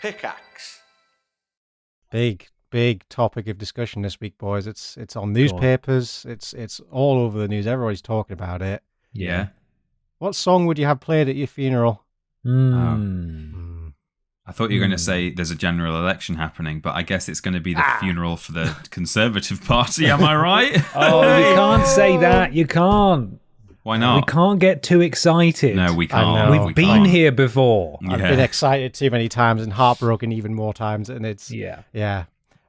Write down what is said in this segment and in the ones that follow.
Pickaxe. Big topic of discussion this week, boys. It's on newspapers. It's all over the news. Everybody's talking about it. Yeah. What song would you have played at your funeral? I thought you were going to say there's a general election happening, but I guess it's going to be the funeral for the Conservative Party. Am I right? Oh, you can't say that. You can't. Why not? We can't get too excited. No, we can't. We've been here before. I've been excited too many times and heartbroken even more times, and it's yeah.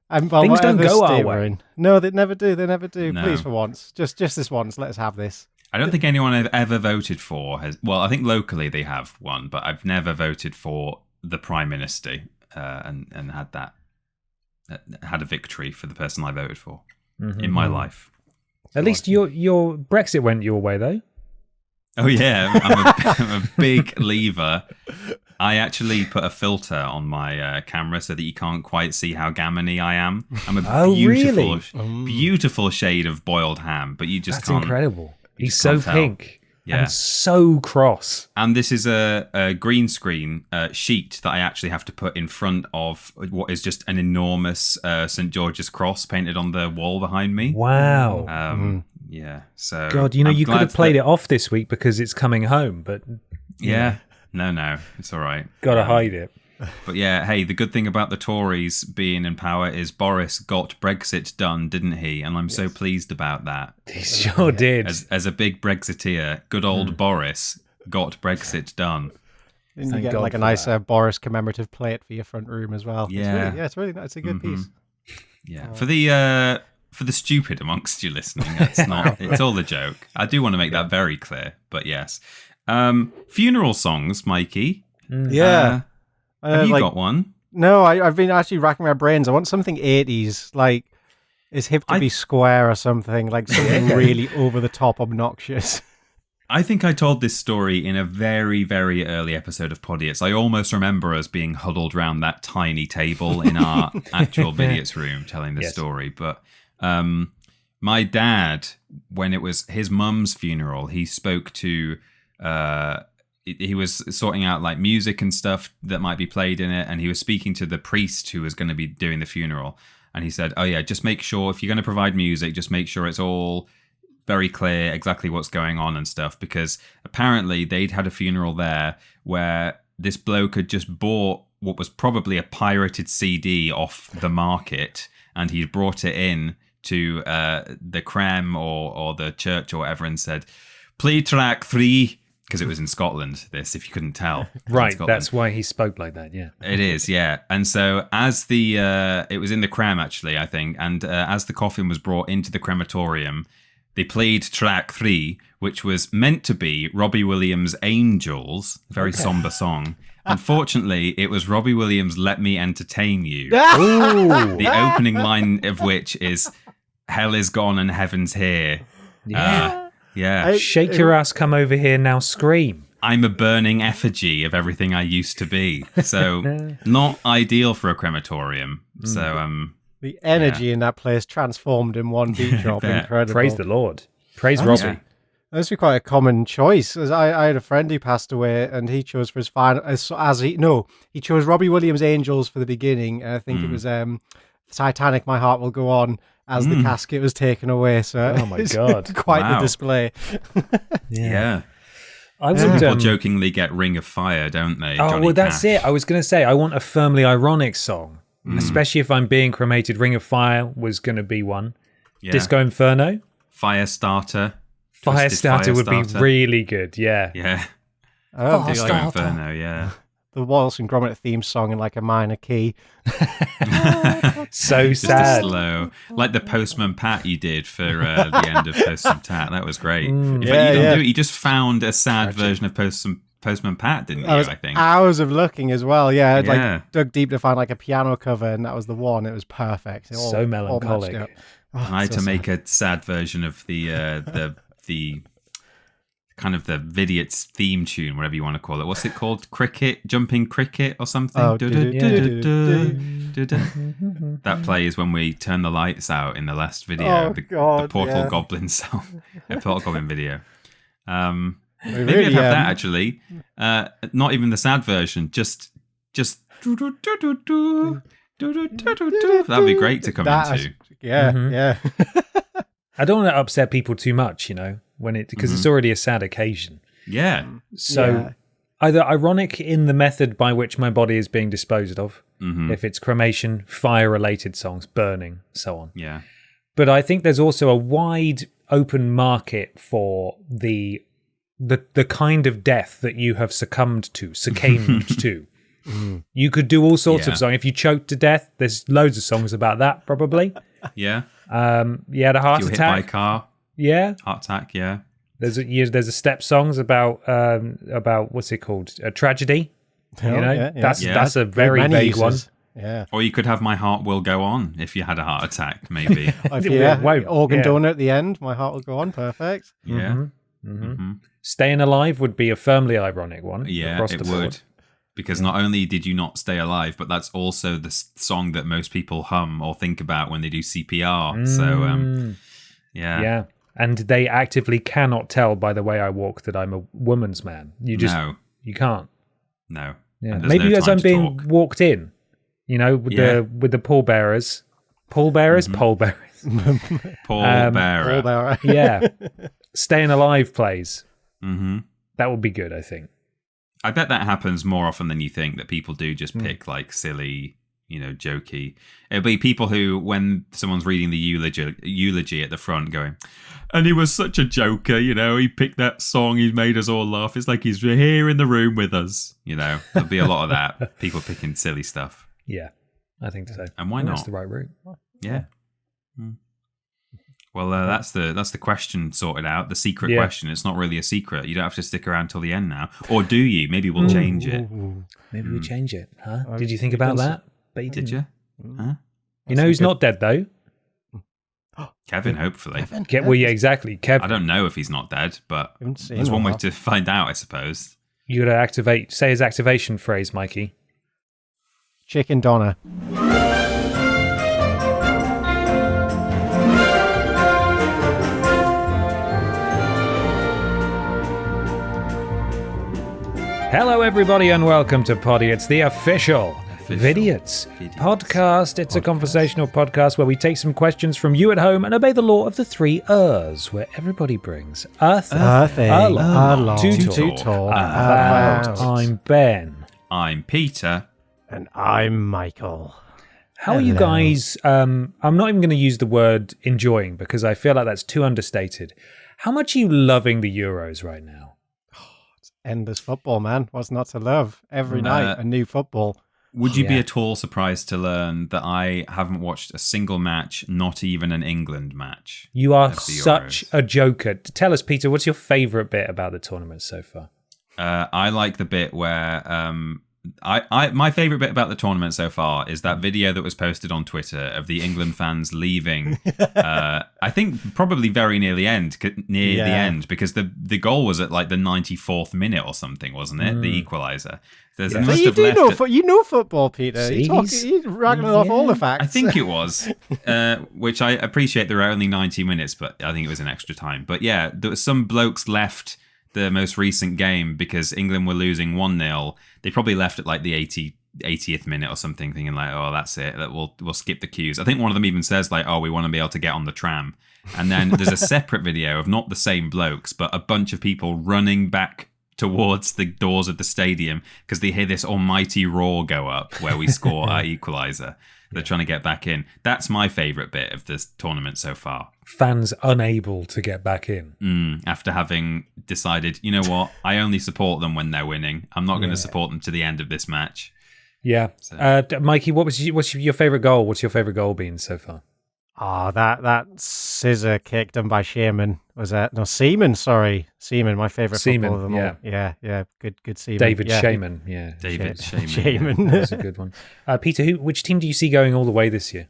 And things don't go our way. No, they never do. They never do. No. Please, for once, just this once, let us have this. I don't think anyone I've ever voted for has. Well, I think locally they have one, but I've never voted for the Prime Minister and had a victory for the person I voted for in my life. At least your Brexit went your way, though. Oh yeah, I'm a big lever. I actually put a filter on my camera so that you can't quite see how gammony I am. I'm a beautiful shade of boiled ham, but you just That's can't. incredible. He's can't so tell. pink and so cross. And this is a green screen sheet that I actually have to put in front of what is just an enormous St. George's cross painted on the wall behind me. Wow. Yeah. So God, you could have played it off this week because it's coming home, but yeah. No, it's all right. Gotta hide it. But yeah, hey, the good thing about the Tories being in power is Boris got Brexit done, didn't he? And I'm so pleased about that. He sure did. As a big Brexiteer, good old Boris got Brexit done. And you get like a nice Boris commemorative plate for your front room as well. Yeah, it's really nice. It's a good piece. Yeah, for the stupid amongst you listening, it's not. It's all a joke. I do want to make that very clear. But yes, funeral songs, Mikey. Yeah. Have you got one? No, I've been actually racking my brains. I want something 80s, like is hip to be square or something, like something really over the top obnoxious. I think I told this story in a very, very early episode of Podiots. I almost remember us being huddled around that tiny table in our actual Vidiots room telling this story. But my dad, when it was his mum's funeral, he spoke to... he was sorting out like music and stuff that might be played in it, and he was speaking to the priest who was going to be doing the funeral, and he said, oh yeah, just make sure if you're going to provide music, just make sure it's all very clear exactly what's going on and stuff, because apparently they'd had a funeral there where this bloke had just bought what was probably a pirated CD off the market, and he'd brought it in to the creme or the church or whatever and said, play track 3, because it was in Scotland, this, if you couldn't tell. Right, that's why he spoke like that, yeah. It is, yeah. And so as it was in the creme, actually, I think, and as the coffin was brought into the crematorium, they played track 3, which was meant to be Robbie Williams' Angels, very somber song. Unfortunately, it was Robbie Williams' Let Me Entertain You. The opening line of which is, hell is gone and heaven's here. Yeah. Yeah. Shake your ass, come over here, now scream. I'm a burning effigy of everything I used to be. So not ideal for a crematorium. So the energy in that place transformed in one beat drop. Incredible. Praise the Lord. Praise Robbie. That must be quite a common choice. As I had a friend who passed away, and he chose for his final he chose Robbie Williams' Angels for the beginning, and I think it was Titanic, My Heart Will Go On, as the casket was taken away. So oh my god, quite the display. Yeah. I would people jokingly get Ring of Fire, don't they? Oh, Johnny well, that's Cash. it. I was going to say, I want a firmly ironic song, especially if I'm being cremated. Ring of Fire was going to be one. Yeah. Disco Inferno. Firestarter. Firestarter would be really good, yeah. Yeah. Oh, Disco Inferno, yeah. The Wallace and Gromit theme song in like a minor key. So Just sad. slow. Like the Postman Pat you did for the end of Postman Pat. That was great. In fact, yeah, you yeah. do it. You just found a sad version of Postman Pat, didn't you, I think? Hours of looking as well. Yeah, I'd like dug deep to find like a piano cover, and that was the one. It was perfect. It So melancholic. I had to make a sad version of the kind of the Vidiots theme tune, whatever you want to call it. What's it called? Jumping cricket or something? Oh, that plays when we turn the lights out in the last video. The Portal Goblin song. The Portal Goblin video. Maybe I'd have that actually. Not even the sad version, just Just that'd be great to come into. Yeah. I don't want to upset people too much, because it's already a sad occasion. Yeah. So either ironic in the method by which my body is being disposed of, if it's cremation, fire-related songs, burning, so on. Yeah. But I think there's also a wide open market for the kind of death that you have succumbed to. You could do all sorts of songs. If you choked to death, there's loads of songs about that, probably. Yeah. You had a heart you attack. Hit by a car. Yeah. Heart attack, yeah. There's a step songs about what's it called? A tragedy. That's a very vague one. Yeah. Or you could have My Heart Will Go On if you had a heart attack, maybe. Organ donor at the end. My heart will go on. Perfect. Yeah. Staying Alive would be a firmly ironic one. Yeah, it would. Because not only did you not stay alive, but that's also the song that most people hum or think about when they do CPR. So, Yeah. And they actively cannot tell by the way I walk that I'm a woman's man. You can't. No. Yeah. Maybe as I'm being walked in, with the pallbearers. Pallbearers? Pallbearers. Pallbearer. Yeah. Staying Alive plays. That would be good, I think. I bet that happens more often than you think, that people do just pick like silly, jokey. It'll be people who, when someone's reading the eulogy at the front going, and he was such a joker, he picked that song, he made us all laugh. It's like he's here in the room with us. There'll be a lot of that. People picking silly stuff. Yeah, I think so. And why not? That's the right route. Yeah. Well, that's the question sorted out. The secret question. It's not really a secret. You don't have to stick around till the end now, or do you? Maybe we'll change it. Maybe we change it, huh? Did you think about that? But you did you? Huh? Who's not dead though? Kevin, hopefully. Exactly. Kevin. I don't know if he's not dead, but there's one way to find out, I suppose. You got to say his activation phrase, Mikey. Chicken Donna. Hello, everybody, and welcome to Podiots, the official Vidiots podcast. It's a conversational podcast where we take some questions from you at home and obey the law of the 3 Rs, where everybody brings a thing along to talk about. I'm Ben. I'm Peter. And I'm Michael. How are you guys? I'm not even going to use the word enjoying because I feel like that's too understated. How much are you loving the Euros right now? Endless football, man. What's not to love? Every night, a new football. Would you be at all surprised to learn that I haven't watched a single match, not even an England match? You are such a joker. Tell us, Peter, what's your favourite bit about the tournament so far? I like the bit where my favourite bit about the tournament so far is that video that was posted on Twitter of the England fans leaving. I think probably very near the end, because the goal was at like the 94th minute or something, wasn't it? The equaliser. You know football, Peter. You're ragging off all the facts. I think it was, which I appreciate. There were only 90 minutes, but I think it was an extra time. But yeah, there was some blokes left the most recent game because England were losing 1-0. They probably left at like the 80th minute or something, thinking like, oh, that's it. We'll skip the queues. I think one of them even says like, oh, we want to be able to get on the tram. And then there's a separate video of not the same blokes, but a bunch of people running back towards the doors of the stadium because they hear this almighty roar go up where we score our equaliser. They're trying to get back in. That's my favourite bit of this tournament so far. Fans unable to get back in. After having decided, you know what, I only support them when they're winning. I'm not going to support them to the end of this match. Yeah. So. Mikey, what's your favourite goal? What's your favourite goal been so far? Oh, that scissor kick done by Seaman. Was that? No, Seaman, sorry. Seaman, my favourite footballer of them all. Yeah. Good Seaman. David Shaman, yeah. David Shaman. Shaman. That's a good one. Peter, which team do you see going all the way this year?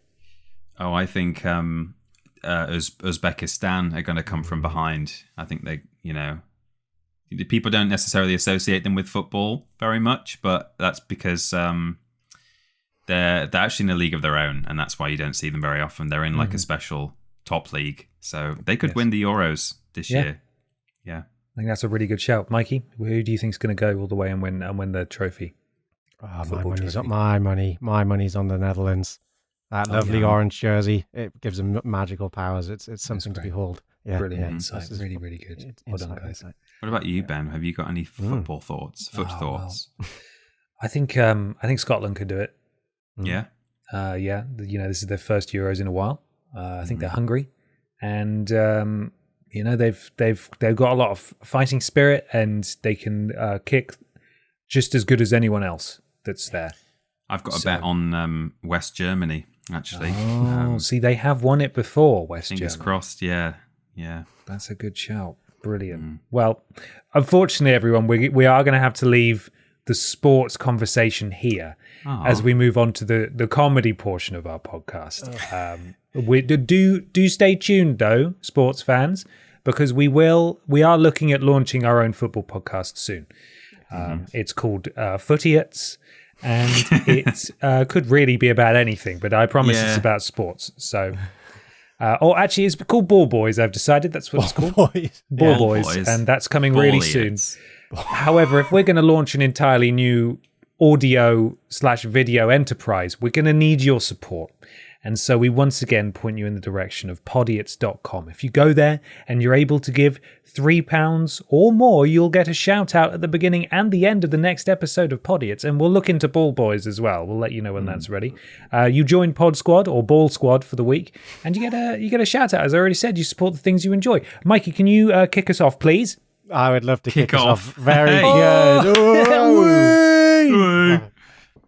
Oh, I think Uzbekistan are going to come from behind. I think people don't necessarily associate them with football very much, but that's because they're actually in a league of their own, and that's why you don't see them very often. They're in like a special top league, so they could win the Euros this year. Yeah, I think that's a really good shout, Mikey. Who do you think is going to go all the way and win the trophy? My money's on the Netherlands. That lovely orange jersey, it gives them magical powers. It's something to behold. Yeah, brilliant insight. Really, really good. Well done, guys. What about you, Ben? Have you got any football thoughts? Thoughts? Well, I think Scotland could do it. Yeah. This is their first Euros in a while. I think they're hungry, and they've got a lot of fighting spirit, and they can kick just as good as anyone else that's there. I've got a bet on West Germany, actually. See, they have won it before, West Germany. Fingers crossed, yeah. That's a good shout. Brilliant. Well, unfortunately, everyone, we are going to have to leave the sports conversation here as we move on to the comedy portion of our podcast. Do stay tuned, though, sports fans, because we are looking at launching our own football podcast soon. It's called Podiots, and it could really be about anything, but I promise it's about sports. So, actually, it's called Ball Boys. I've decided that's what it's called. Ball Boys, and that's coming really soon. However, if we're going to launch an entirely new audio/video enterprise, we're going to need your support. And so we once again point you in the direction of podiots.com. If you go there and you're able to give £3 or more, you'll get a shout out at the beginning and the end of the next episode of Podiots. And we'll look into Ball Boys as well. We'll let you know when that's ready. You join Pod Squad or Ball Squad for the week, and you get a shout out. As I already said, you support the things you enjoy. Mikey, can you kick us off, please? I would love to kick us off. Very good.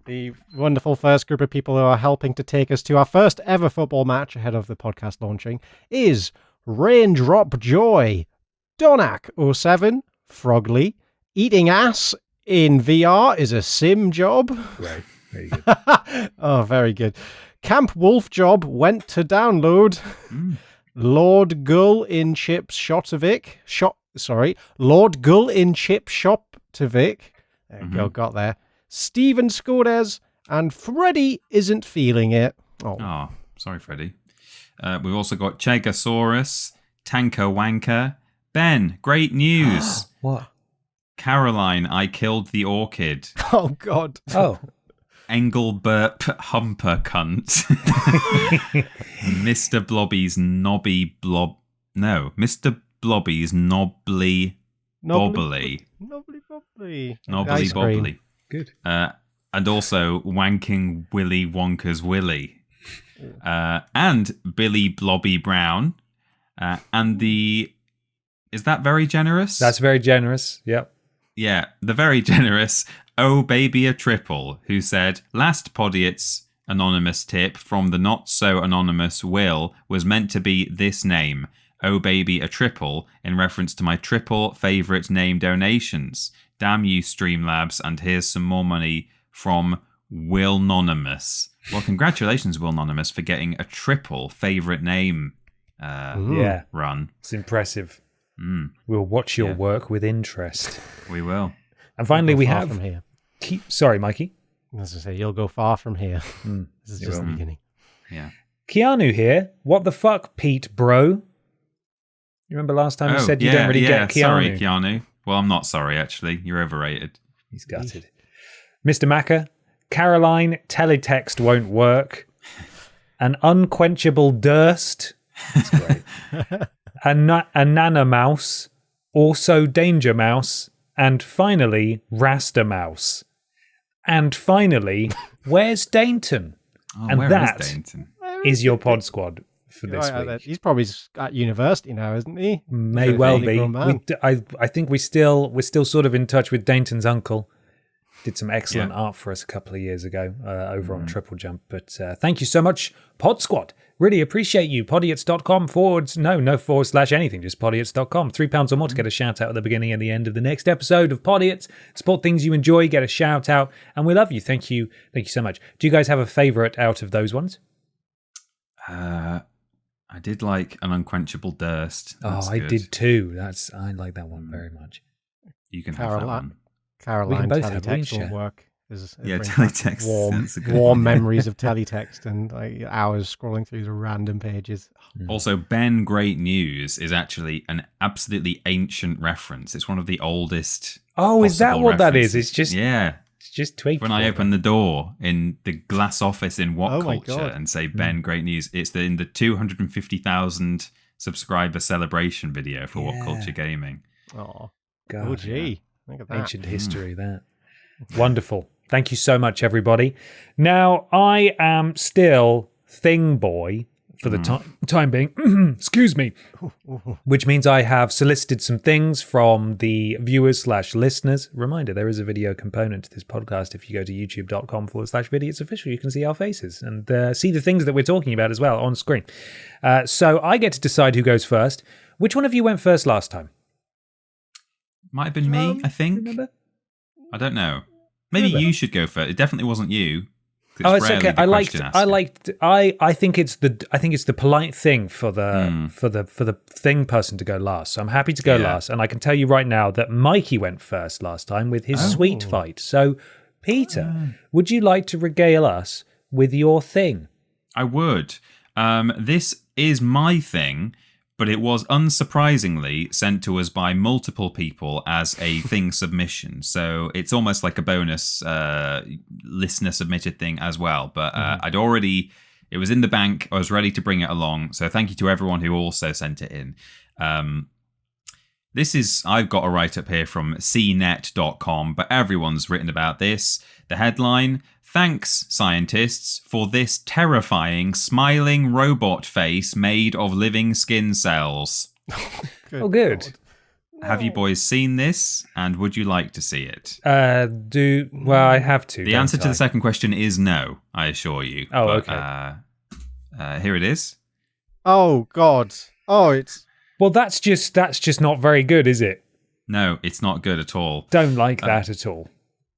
The wonderful first group of people who are helping to take us to our first ever football match ahead of the podcast launching is Raindrop Joy, Donak07, Frogley, Eating Ass in VR is a sim job. Right, very good. Oh, very good. Camp Wolf Job went to download. Lord Gull in Chip Shotovic. Lord Gull in Chip Shoptovic. There you go, got there. Steven Scodes, and Freddie isn't feeling it. Oh, sorry, Freddie. We've also got Chegosaurus, Tanko Wanker, Ben, great news. What? Caroline, I killed the orchid. Oh, God. Oh. Engelbert Humper Cunt. Mr. Blobby's Nobby Blob. No, Mr. Blobby's Knobbly Bobbly. Knobbly Bobbly. Knobbly Bobbly. Good. And also Wanking Willy Wonka's Willy. And Billy Blobby Brown. And is that very generous? That's very generous, yep. Yeah, the very generous Oh Baby a Triple, who said, last Podiots anonymous tip from the not so anonymous Will was meant to be this name, Oh Baby a Triple, in reference to my triple favourite name donations. Damn you, Streamlabs, and here's some more money from Willnonymous. Well, congratulations, Willnonymous, for getting a triple favourite name run. It's impressive. We'll watch your work with interest. We will. And finally, we have... From here. Sorry, Mikey. As I say, you'll go far from here. This is just the beginning. Yeah. Keanu here. What the fuck, Pete, bro? You remember last time you said you don't really get Keanu? Sorry, Keanu. Well, I'm not sorry, actually. You're overrated. He's gutted. Mr. Macca, Caroline, teletext won't work. An unquenchable durst. That's great. a Nana Mouse. Also Danger Mouse. And finally, Rasta Mouse. And finally, where's Dainton? And that is your Pod Squad for this week. He's probably at university now, isn't he? May well be. I think we're still sort of in touch with Dainton's uncle. Did some excellent art for us a couple of years ago over on Triple Jump. But thank you so much, Pod Squad. Really appreciate you. Podiots.com no / anything, just podiots.com. £3 or more to get a shout out at the beginning and the end of the next episode of Podiots. Support things you enjoy, get a shout out, and we love you. Thank you so much. Do you guys have a favourite out of those ones? I did like An Unquenchable Durst. That's good. Did too. I like that one very much. You can have that one. Caroline, teletext will work. Teletext. Warm memories of teletext and hours scrolling through the random pages. Also, Ben Great News is actually an absolutely ancient reference. It's one of the oldest. Oh, is that what that is? It's just Just tweak. When I open the door in the glass office in What Culture and say, Ben, great news, it's in the 250,000 subscriber celebration video for What Culture Gaming. Oh, God, OG. Look at that. Ancient history, that. Wonderful. Thank you so much, everybody. Now, I am still Thing Boy for the time being. Excuse me. Which means I have solicited some things from the viewers/listeners. Reminder, there is a video component to this podcast. If you go to youtube.com/Vidiots official, you can see our faces and see the things that we're talking about as well on screen. So I get to decide who goes first. Which one of you went first last time? Might have been me, I think. Remember? I don't know. Maybe you should go first. It definitely wasn't you. It's okay. I think it's the polite thing for the thing person to go last. So I'm happy to go last, and I can tell you right now that Mikey went first last time with his sweet fight. So, Peter, would you like to regale us with your thing? I would. This is my thing, but it was unsurprisingly sent to us by multiple people as a thing submission. So it's almost like a bonus listener submitted thing as well. But it was in the bank. I was ready to bring it along. So thank you to everyone who also sent it in. I've got a write-up here from cnet.com, but everyone's written about this. The headline: "Thanks, scientists, for this terrifying, smiling robot face made of living skin cells." Good. Have you boys seen this, and would you like to see it? Well, I have to. The answer to the second question is no, I assure you. Okay. Here it is. Oh, God. Oh, it's... Well, that's just not very good, is it? No, it's not good at all. Don't like that at all.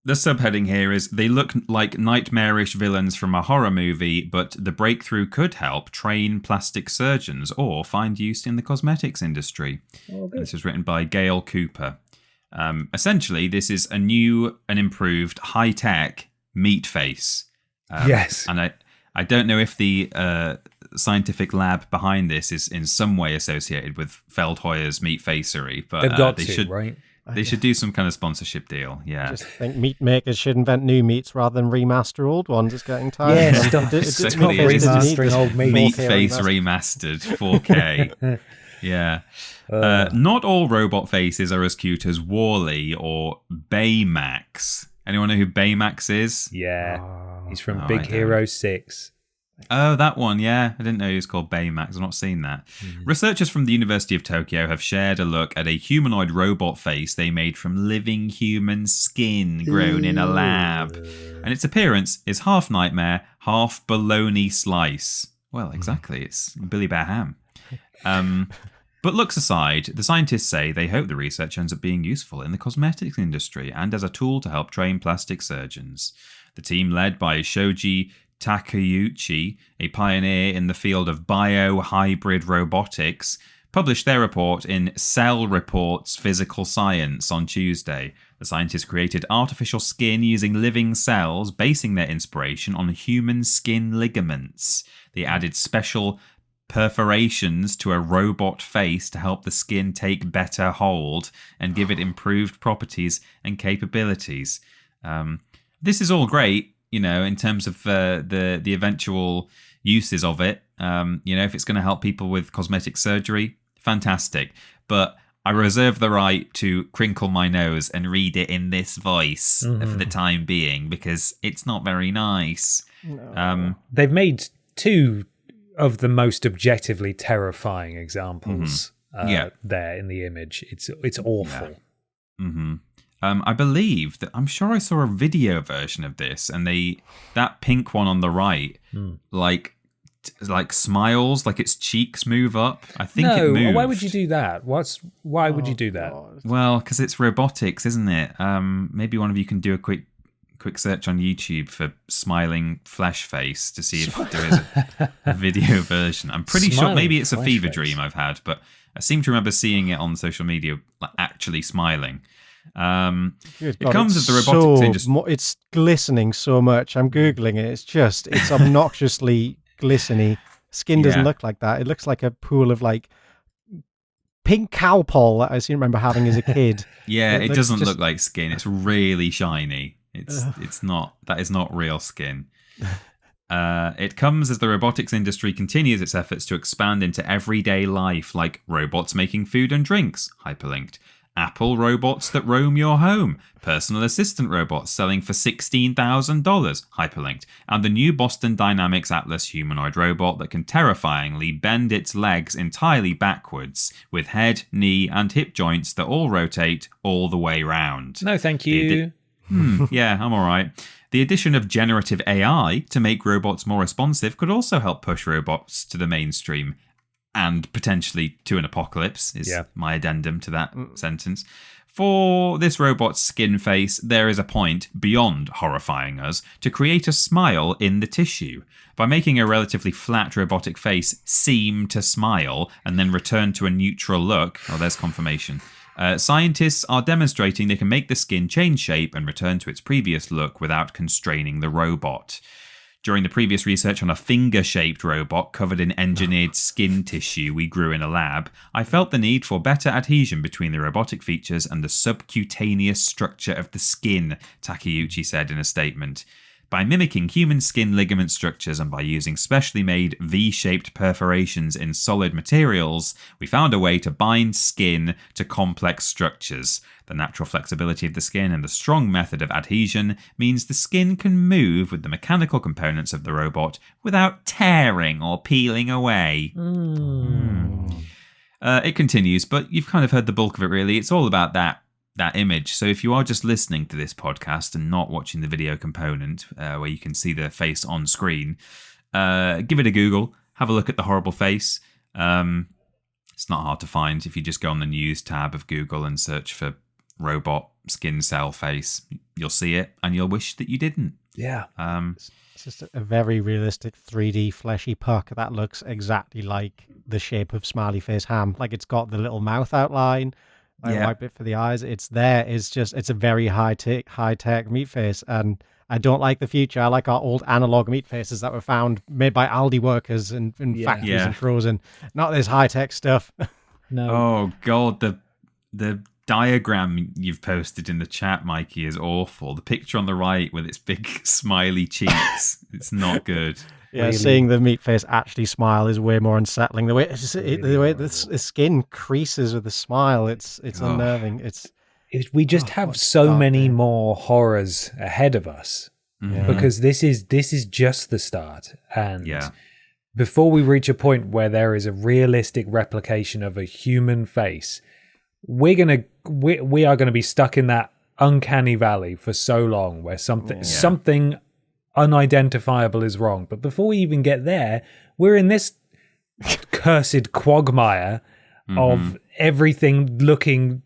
The subheading here is, "They look like nightmarish villains from a horror movie, but the breakthrough could help train plastic surgeons or find use in the cosmetics industry." This was written by Gail Cooper. Essentially, this is a new and improved high-tech Meatface. Yes. And I don't know if the scientific lab behind this is in some way associated with Feldhoyer's Meatfacery, but they've got they to, should, right? They should do some kind of sponsorship deal. Yeah. I just think meat makers should invent new meats rather than remaster old ones. It's getting tired. Yeah, stop remastering old meat. Meatface remastered 4K. Yeah. Not all robot faces are as cute as Wall-E or Baymax. Anyone know who Baymax is? Yeah. He's from Big Hero 6. Oh, that one, yeah. I didn't know he was called Baymax. I've not seen that. Researchers from the University of Tokyo have shared a look at a humanoid robot face they made from living human skin grown in a lab. And its appearance is half nightmare, half bologna slice. Well, exactly. It's Billy Bear Ham. But looks aside, the scientists say they hope the research ends up being useful in the cosmetics industry and as a tool to help train plastic surgeons. The team, led by Shoji Takeuchi, a pioneer in the field of bio-hybrid robotics, published their report in Cell Reports Physical Science on Tuesday. The scientists created artificial skin using living cells, basing their inspiration on human skin ligaments. They added special perforations to a robot face to help the skin take better hold and give it improved properties and capabilities. This is all great, in terms of the eventual uses of it. If it's going to help people with cosmetic surgery, fantastic. But I reserve the right to crinkle my nose and read it in this voice for the time being, because it's not very nice. No. They've made two of the most objectively terrifying examples there in the image. It's awful. Yeah. I believe that I'm sure I saw a video version of this, and that pink one on the right, like smiles, like its cheeks move up. I think it moved. No, why would you do that? Why would you do that? God. Well, because it's robotics, isn't it? Maybe one of you can do a quick search on YouTube for smiling flesh face to see if there is a video version. I'm pretty sure maybe it's a fever dream I've had, but I seem to remember seeing it on social media, like actually smiling. It comes as the robotics industry. It's glistening so much. I'm Googling it. It's obnoxiously glistening. Skin doesn't look like that. It looks like a pool of like pink cow poll that I seem to remember having as a kid. Yeah, it doesn't look like skin. It's really shiny. It's not. That is not real skin. It comes as the robotics industry continues its efforts to expand into everyday life, like robots making food and drinks, hyperlinked. Apple robots that roam your home, personal assistant robots selling for $16,000, hyperlinked, and the new Boston Dynamics Atlas humanoid robot that can terrifyingly bend its legs entirely backwards, with head, knee, and hip joints that all rotate all the way round. No, thank you. Yeah, I'm all right. The addition of generative AI to make robots more responsive could also help push robots to the mainstream. And potentially to an apocalypse is my addendum to that sentence. For this robot's skin face, there is a point, beyond horrifying us, to create a smile in the tissue. By making a relatively flat robotic face seem to smile and then return to a neutral look, there's confirmation. Scientists are demonstrating they can make the skin change shape and return to its previous look without constraining the robot. During the previous research on a finger-shaped robot covered in engineered skin tissue we grew in a lab, I felt the need for better adhesion between the robotic features and the subcutaneous structure of the skin, Takeuchi said in a statement. By mimicking human skin ligament structures and by using specially made V-shaped perforations in solid materials, we found a way to bind skin to complex structures. The natural flexibility of the skin and the strong method of adhesion means the skin can move with the mechanical components of the robot without tearing or peeling away. It continues, but you've kind of heard the bulk of it really. It's all about that image. So if you are just listening to this podcast and not watching the video component where you can see the face on screen, give it a Google, have a look at the horrible face. It's not hard to find if you just go on the news tab of Google and search for robot skin cell face. You'll see it and you'll wish that you didn't. Yeah. It's just a very realistic 3D fleshy puck that looks exactly like the shape of smiley face ham. Like it's got the little mouth outline. I wipe it for the eyes. It's there. It's a very high tech meat face, and I don't like the future. I like our old analog meat faces that were found made by Aldi workers in factories and frozen. Not this high tech stuff. No. Oh god, the diagram you've posted in the chat, Mikey, is awful. The picture on the right with its big smiley cheeks, it's not good. Yeah, really? Seeing the meat face actually smile is way more unsettling. The way the skin creases with the smile, it's unnerving. We just have so many more horrors ahead of us because this is just the start. And before we reach a point where there is a realistic replication of a human face, we are gonna be stuck in that uncanny valley for so long where something unidentifiable is wrong. But before we even get there, we're in this cursed quagmire of everything looking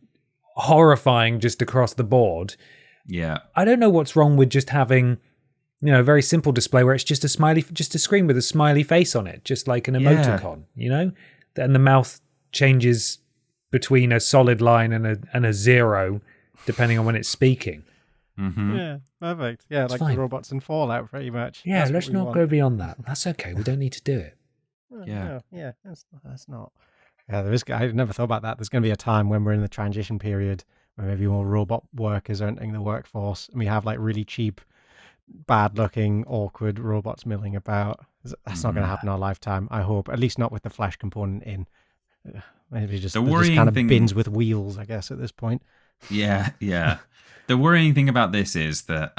horrifying just across the board. Yeah. I don't know what's wrong with just having, a very simple display where it's just a screen with a smiley face on it, just like an emoticon, and the mouth changes between a solid line and a zero depending on when it's speaking. Mm-hmm. Yeah, perfect. Yeah, like fine. the robots in Fallout, pretty much. Yeah, let's not go beyond that. That's okay. We don't need to do it. That's not. Yeah, there is. I never thought about that. There's going to be a time when we're in the transition period where maybe more robot workers are entering the workforce, and we have like really cheap, bad-looking, awkward robots milling about. That's not going to happen in our lifetime. I hope, at least not with the flesh component in. Maybe just kind of bins with wheels, I guess, at this point. Yeah. The worrying thing about this is that,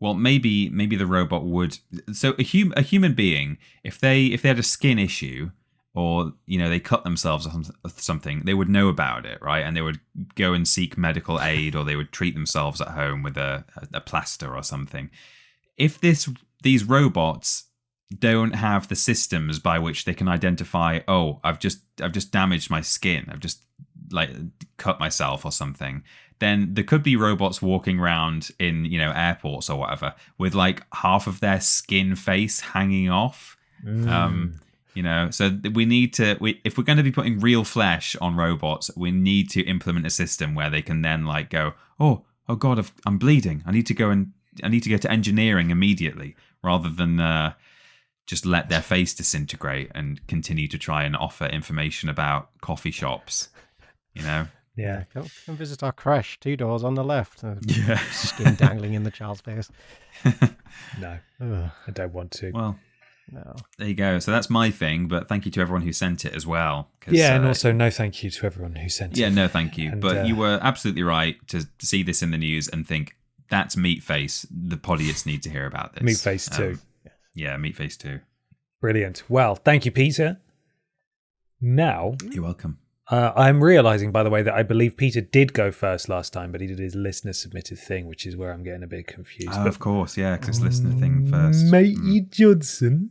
maybe the robot would. So a human being, if they had a skin issue, or they cut themselves or something, they would know about it, right? And they would go and seek medical aid, or they would treat themselves at home with a plaster or something. If these robots don't have the systems by which they can identify, I've just damaged my skin, I've just cut myself or something, then there could be robots walking around in airports or whatever with like half of their skin face hanging off. So we need to, if we're going to be putting real flesh on robots, we need to implement a system where they can then go, oh god, I'm bleeding, I need to go to engineering immediately, rather than just let their face disintegrate and continue to try and offer information about coffee shops. Yeah. Come visit our creche. 2 doors on the left. Yeah. Skin dangling in the child's face. No, Ugh, I don't want to. Well, no. there you go. So that's my thing, but thank you to everyone who sent it as well. 'Cause, Yeah, and also no thank you to everyone who sent it. Yeah, no thank you. And, But you were absolutely right to see this in the news and think, that's Meatface. The Podiots need to hear about this. Meatface too. Yeah, Meatface too. Brilliant. Well, thank you, Peter. Now, You're welcome. I'm realizing, by the way, that I believe Peter did go first last time, but he did his listener-submitted thing, which is where I'm getting a bit confused. Oh, of course, yeah, because it's listener thing first. Matey Judson,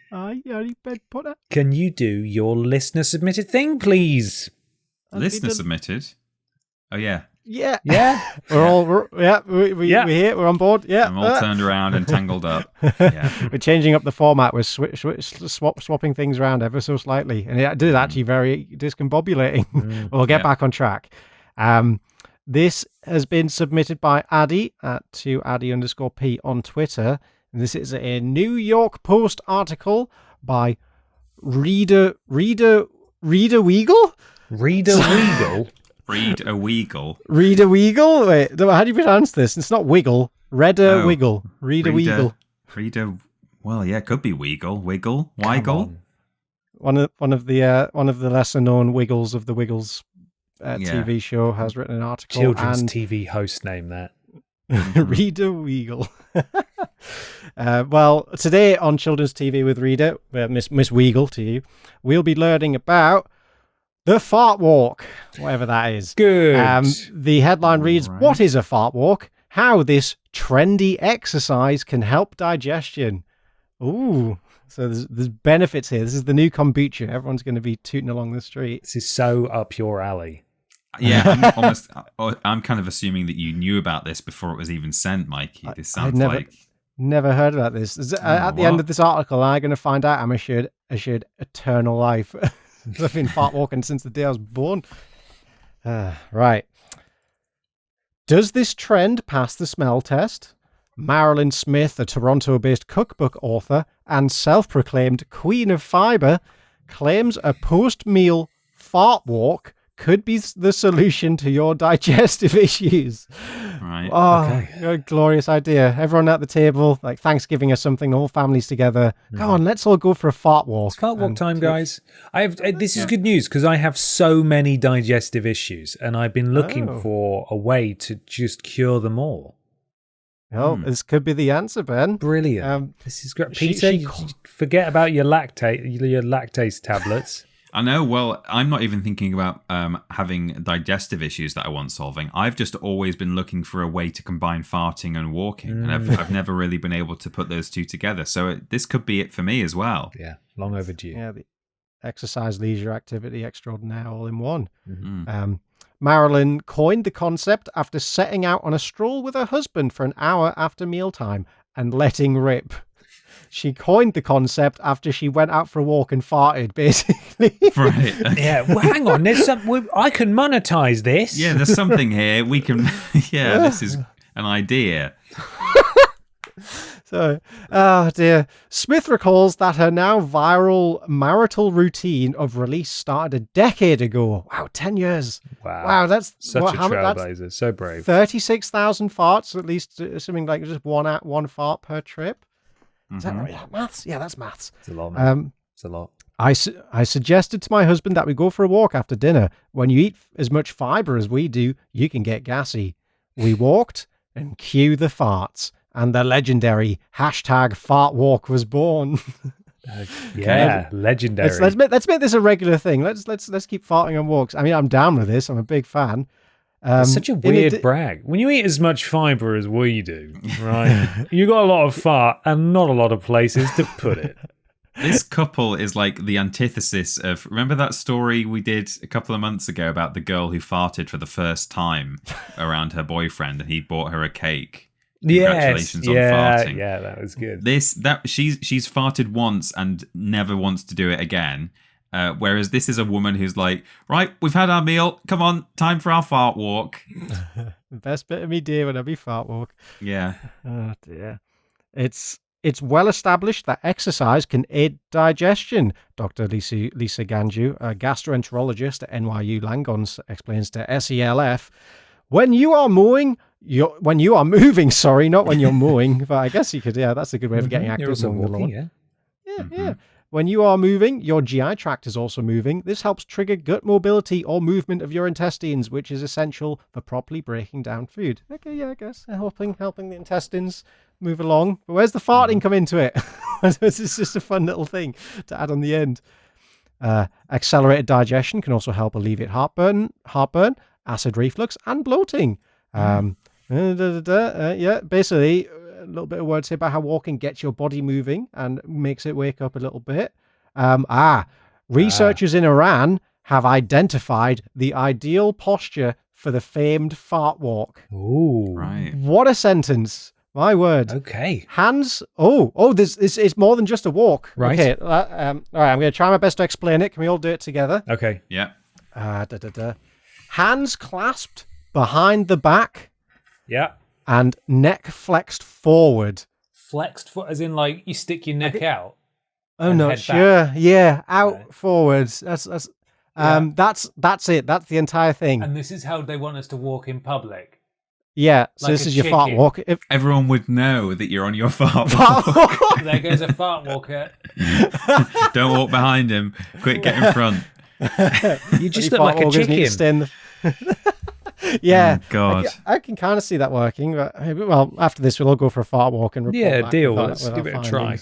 Potter. can you do your listener-submitted thing, please? Listener submitted? Oh, yeah. Yeah. Yeah? We're here. We're on board. Yeah. I'm all turned around and tangled up. Yeah. We're changing up the format. We're swapping things around ever so slightly. And it is actually very discombobulating. We'll get back on track. This has been submitted by Addy to Addy_P on Twitter. And this is a New York Post article by Reader Weagle? Reader Weagle? Read a Weagle. Reader Weagle? Wait, how do you pronounce this? It's not Wiggle. Redder Wiggle. Reader Weagle. Reader. Well, yeah, it could be Weagle. Wiggle. Weigel. One of the lesser known Wiggles of the Wiggles TV show has written an article. Children's TV host name that. Reader Weagle. Well, today on Children's TV with Reader, Miss Weagle to you, we'll be learning about the fart walk, whatever that is. Good. The headline reads, What is a fart walk? How this trendy exercise can help digestion. Ooh, so there's benefits here. This is the new kombucha. Everyone's going to be tooting along the street. This is so up your alley. Yeah, I'm kind of assuming that you knew about this before it was even sent, Mikey. This sounds never heard about this. At the end of this article, I'm going to find out I'm assured eternal life. I've been fart walking since the day I was born. Right. Does this trend pass the smell test? Marilyn Smith, a Toronto-based cookbook author and self-proclaimed queen of fibre, claims a post-meal fart walk could be the solution to your digestive issues. Right. Oh, Okay. a glorious idea. Everyone at the table, like Thanksgiving or something, the whole family's together. Come on, let's all go for a fart walk. It's fart walk time, guys. This is good news because I have so many digestive issues and I've been looking for a way to just cure them all. Oh, this could be the answer, Ben. Brilliant. This is great. Peter, forget about your lactase tablets. I know. Well, I'm not even thinking about having digestive issues that I want solving. I've just always been looking for a way to combine farting and walking, and I've never really been able to put those two together. So this could be it for me as well. Yeah, long overdue. Yeah, the exercise, leisure, activity extraordinaire all in one. Mm-hmm. Marilyn coined the concept after setting out on a stroll with her husband for an hour after mealtime and letting rip. She coined the concept after she went out for a walk and farted, basically. Right. Okay. Yeah. Well, hang on. I can monetize this. Yeah, there's something here. We can. Yeah, this is an idea. So, oh dear. Smith recalls that her now viral marital routine of release started a decade ago. Wow, 10 years. Wow, that's such a trailblazer. So brave. 36,000 farts, at least, something like just one fart per trip. Is that right? Maths? Yeah, that's maths. It's a lot, man. It's a lot. I suggested to my husband that we go for a walk after dinner. When you eat as much fibre as we do, you can get gassy. We walked, and cue the farts. And the legendary #fart walk was born. Yeah, legendary. Let's make this a regular thing. Let's keep farting on walks. I mean, I'm down with this. I'm a big fan. It's such a weird brag. When you eat as much fibre as we do, right? You got a lot of fart and not a lot of places to put it. This couple is like the antithesis of, remember that story we did a couple of months ago about the girl who farted for the first time around her boyfriend and he bought her a cake? Congratulations on farting. Yeah, that was good. She's farted once and never wants to do it again. Whereas this is a woman who's like, right, we've had our meal. Come on, time for our fart walk. The best bit of me day when I be fart walk. Yeah. Oh dear. It's it's well established that exercise can aid digestion. Dr. Lisa Ganju, a gastroenterologist at NYU Langone, explains to SELF. When you are moving, sorry, not when you're mowing, but I guess you could, that's a good way of getting active. You're also mowing the walking, lawn. yeah. Yeah. When you are moving, your GI tract is also moving. This helps trigger gut mobility or movement of your intestines, which is essential for properly breaking down food. Okay, yeah, I guess helping the intestines move along. But where's the farting come into it? This is just a fun little thing to add on the end. Accelerated digestion can also help alleviate heartburn, acid reflux, and bloating. Basically, a little bit of words here about how walking gets your body moving and makes it wake up a little bit. Researchers in Iran have identified the ideal posture for the famed fart walk. Ooh. Right. What a sentence. My word. Okay. Hands. This it's more than just a walk. Right. Okay. All right. I'm going to try my best to explain it. Can we all do it together? Okay. Yeah. Hands clasped behind the back. Yeah. And neck flexed forward. Flexed foot, as in like you stick your neck out. Oh no, sure, back. Yeah, out forwards. That's it. That's the entire thing. And this is how they want us to walk in public. Yeah, so this is your fart walk. Everyone would know that you're on your fart walk. There goes a fart walker. Don't walk behind him. Quick, get in front. You just look like a chicken. Yeah, oh, God. I can kind of see that working. But, well, after this, we'll all go for a fart walk and report back deal. Let's give it a try.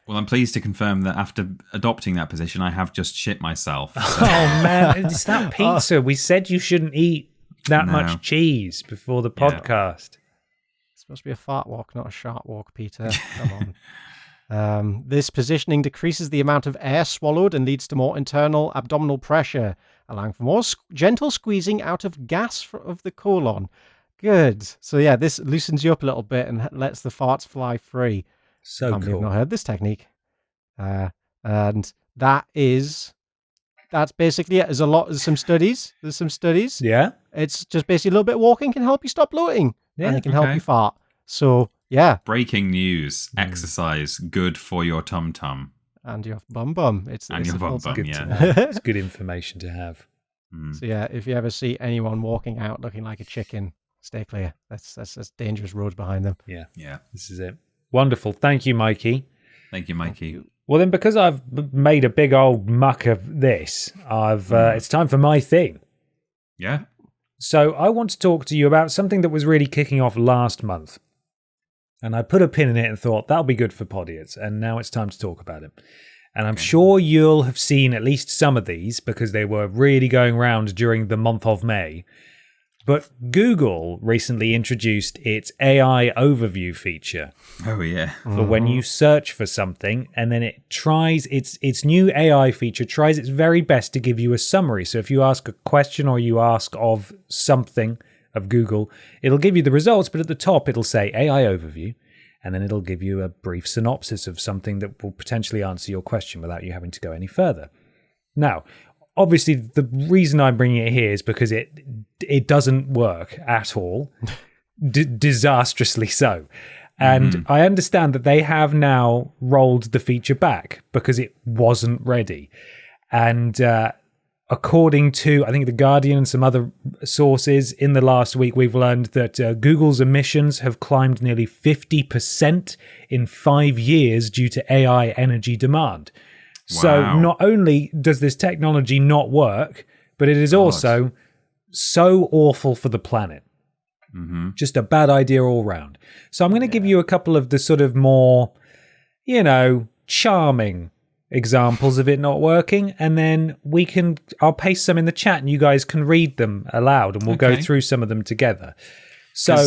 Well, I'm pleased to confirm that after adopting that position, I have just shit myself. So. Oh man, it's that pizza. We said you shouldn't eat that much cheese before the podcast. It's supposed to be a fart walk, not a sharp walk, Peter. Come on. This positioning decreases the amount of air swallowed and leads to more internal abdominal pressure, allowing for more gentle squeezing out of gas of the colon. Good. So yeah, this loosens you up a little bit and lets the farts fly free. So cool. I've not heard this technique. And that's basically it. There's some studies. Yeah. It's just basically a little bit of walking can help you stop bloating. Yeah. And it can help you fart. So yeah. Breaking news. Exercise good for your tum-tum. And your bum. It's your bum, yeah. It's good information to have. So yeah, if you ever see anyone walking out looking like a chicken, stay clear. That's dangerous roads behind them. Yeah. Yeah. This is it. Wonderful. Thank you, Mikey. Thank you, Mikey. Well, then, because I've made a big old muck of this, it's time for my thing. Yeah. So I want to talk to you about something that was really kicking off last month. And I put a pin in it and thought, that'll be good for Podiots. And now it's time to talk about it. And I'm sure you'll have seen at least some of these because they were really going around during the month of May. But Google recently introduced its AI overview feature. Oh, yeah. For when you search for something, and then it tries its new AI feature tries its very best to give you a summary. So if you ask a question or you ask of something of Google, it'll give you the results, but at the top it'll say AI overview, and then it'll give you a brief synopsis of something that will potentially answer your question without you having to go any further. Now, obviously, the reason I'm bringing it here is because it doesn't work at all, disastrously so. And I understand that they have now rolled the feature back because it wasn't ready. And according to, I think, The Guardian and some other sources, in the last week, we've learned that Google's emissions have climbed nearly 50% in 5 years due to AI energy demand. Wow. So not only does this technology not work, but it is also so awful for the planet. Just a bad idea all round. So I'm going to give you a couple of the sort of more, charming examples of it not working, and then I'll paste some in the chat and you guys can read them aloud and we'll go through some of them together. So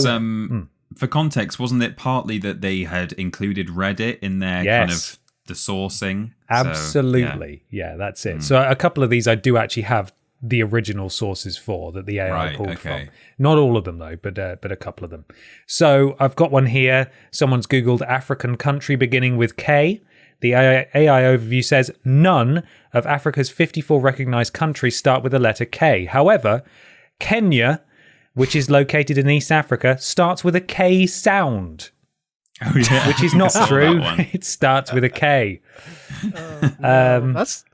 for context, wasn't it partly that they had included Reddit in their kind of the sourcing? Absolutely. So, yeah, that's it. So a couple of these I do actually have the original sources for that the AI pulled from. Not all of them though, but a couple of them. So I've got one here. Someone's Googled African country beginning with K. The AI overview says none of Africa's 54 recognized countries start with the letter K. However, Kenya, which is located in East Africa, starts with a K sound. Oh, yeah. which is not I saw true. that one. It starts with a K. That's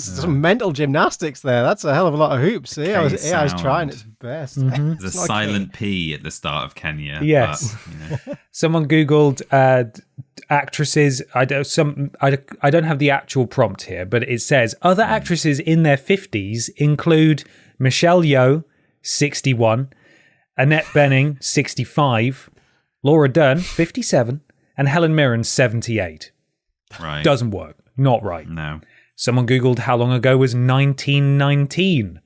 some mental gymnastics there. That's a hell of a lot of hoops. AI's sound. trying its best. There's a It's not silent P at the start of Kenya. Yes. But, Someone Googled actresses. I don't have the actual prompt here, but it says other actresses in their 50s include Michelle Yeoh, 61, Annette Bening, 65, Laura Dern, 57, and Helen Mirren, 78. right. Doesn't work. Not right. No. Someone Googled how long ago was 1919,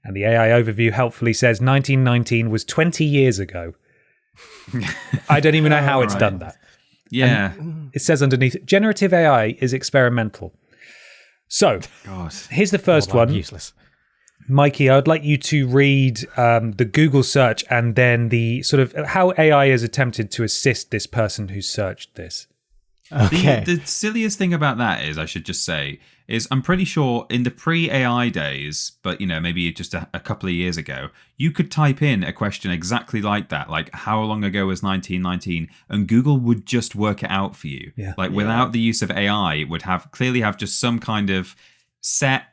and the AI overview helpfully says 1919 was 20 years ago. I don't even know how it's done that. Yeah. It says underneath, generative AI is experimental. So, God. here's the first one. Useless. Mikey, I would like you to read the Google search and then the sort of how AI has attempted to assist this person who searched this. Okay. The silliest thing about that is, I should just say, is I'm pretty sure in the pre-AI days, but maybe just a couple of years ago, you could type in a question exactly like that, like how long ago was 1919, and Google would just work it out for you. Yeah. Without the use of AI, it would clearly have just some kind of set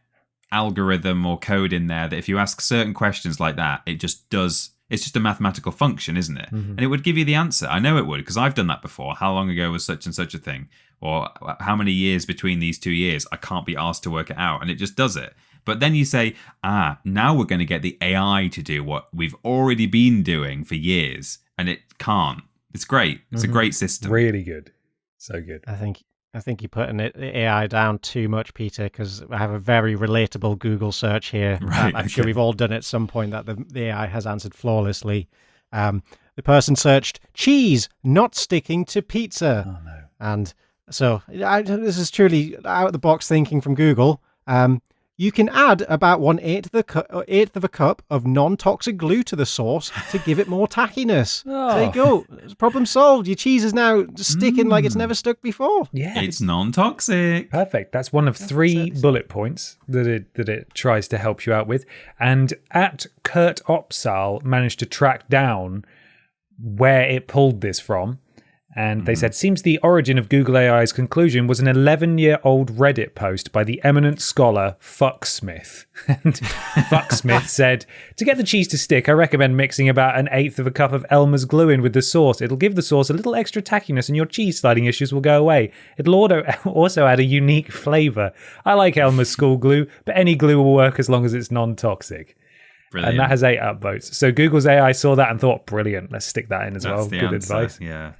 algorithm or code in there that if you ask certain questions like that, it just does. It's just a mathematical function, isn't it? Mm-hmm. And it would give you the answer. I know it would, because I've done that before. How long ago was such and such a thing? Or how many years between these 2 years? I can't be asked to work it out. And it just does it. But then you say, now we're going to get the AI to do what we've already been doing for years. And it can't. It's great. It's a great system. Really good. So good. I think you're putting the AI down too much, Peter, because I have a very relatable Google search here. Right, I'm sure we've all done at some point that the AI has answered flawlessly. The person searched cheese not sticking to pizza. Oh, no. And so this is truly out of the box thinking from Google. You can add about 1/8 of a cup of non-toxic glue to the sauce to give it more tackiness. Oh. There you go. Problem solved. Your cheese is now sticking like it's never stuck before. Yeah. It's non-toxic. Perfect. That's one of 3 bullet points that it tries to help you out with. And at Kurt Opsal managed to track down where it pulled this from. And they said, seems the origin of Google AI's conclusion was an 11-year-old Reddit post by the eminent scholar Fucksmith. And Fucksmith said, to get the cheese to stick, I recommend mixing about 1/8 of a cup of Elmer's glue in with the sauce. It'll give the sauce a little extra tackiness and your cheese sliding issues will go away. It'll also add a unique flavour. I like Elmer's school glue, but any glue will work as long as it's non-toxic. Brilliant. And that has 8 upvotes. So Google's AI saw that and thought, brilliant, let's stick that in as well. the Good answer. advice. Yeah.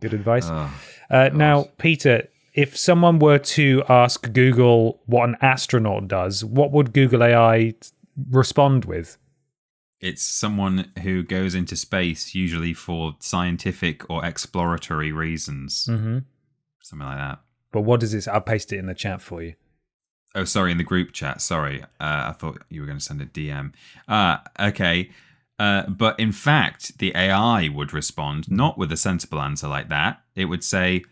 Good advice. Oh, Now, Peter, if someone were to ask Google what an astronaut does, what would Google AI respond with? It's someone who goes into space, usually for scientific or exploratory reasons. Mm-hmm. Something like that. But what does this? I'll paste it in the chat for you. Oh, sorry, in the group chat. Sorry. I thought you were going to send a DM. Okay. But in fact, the AI would respond not with a sensible answer like that. It would say,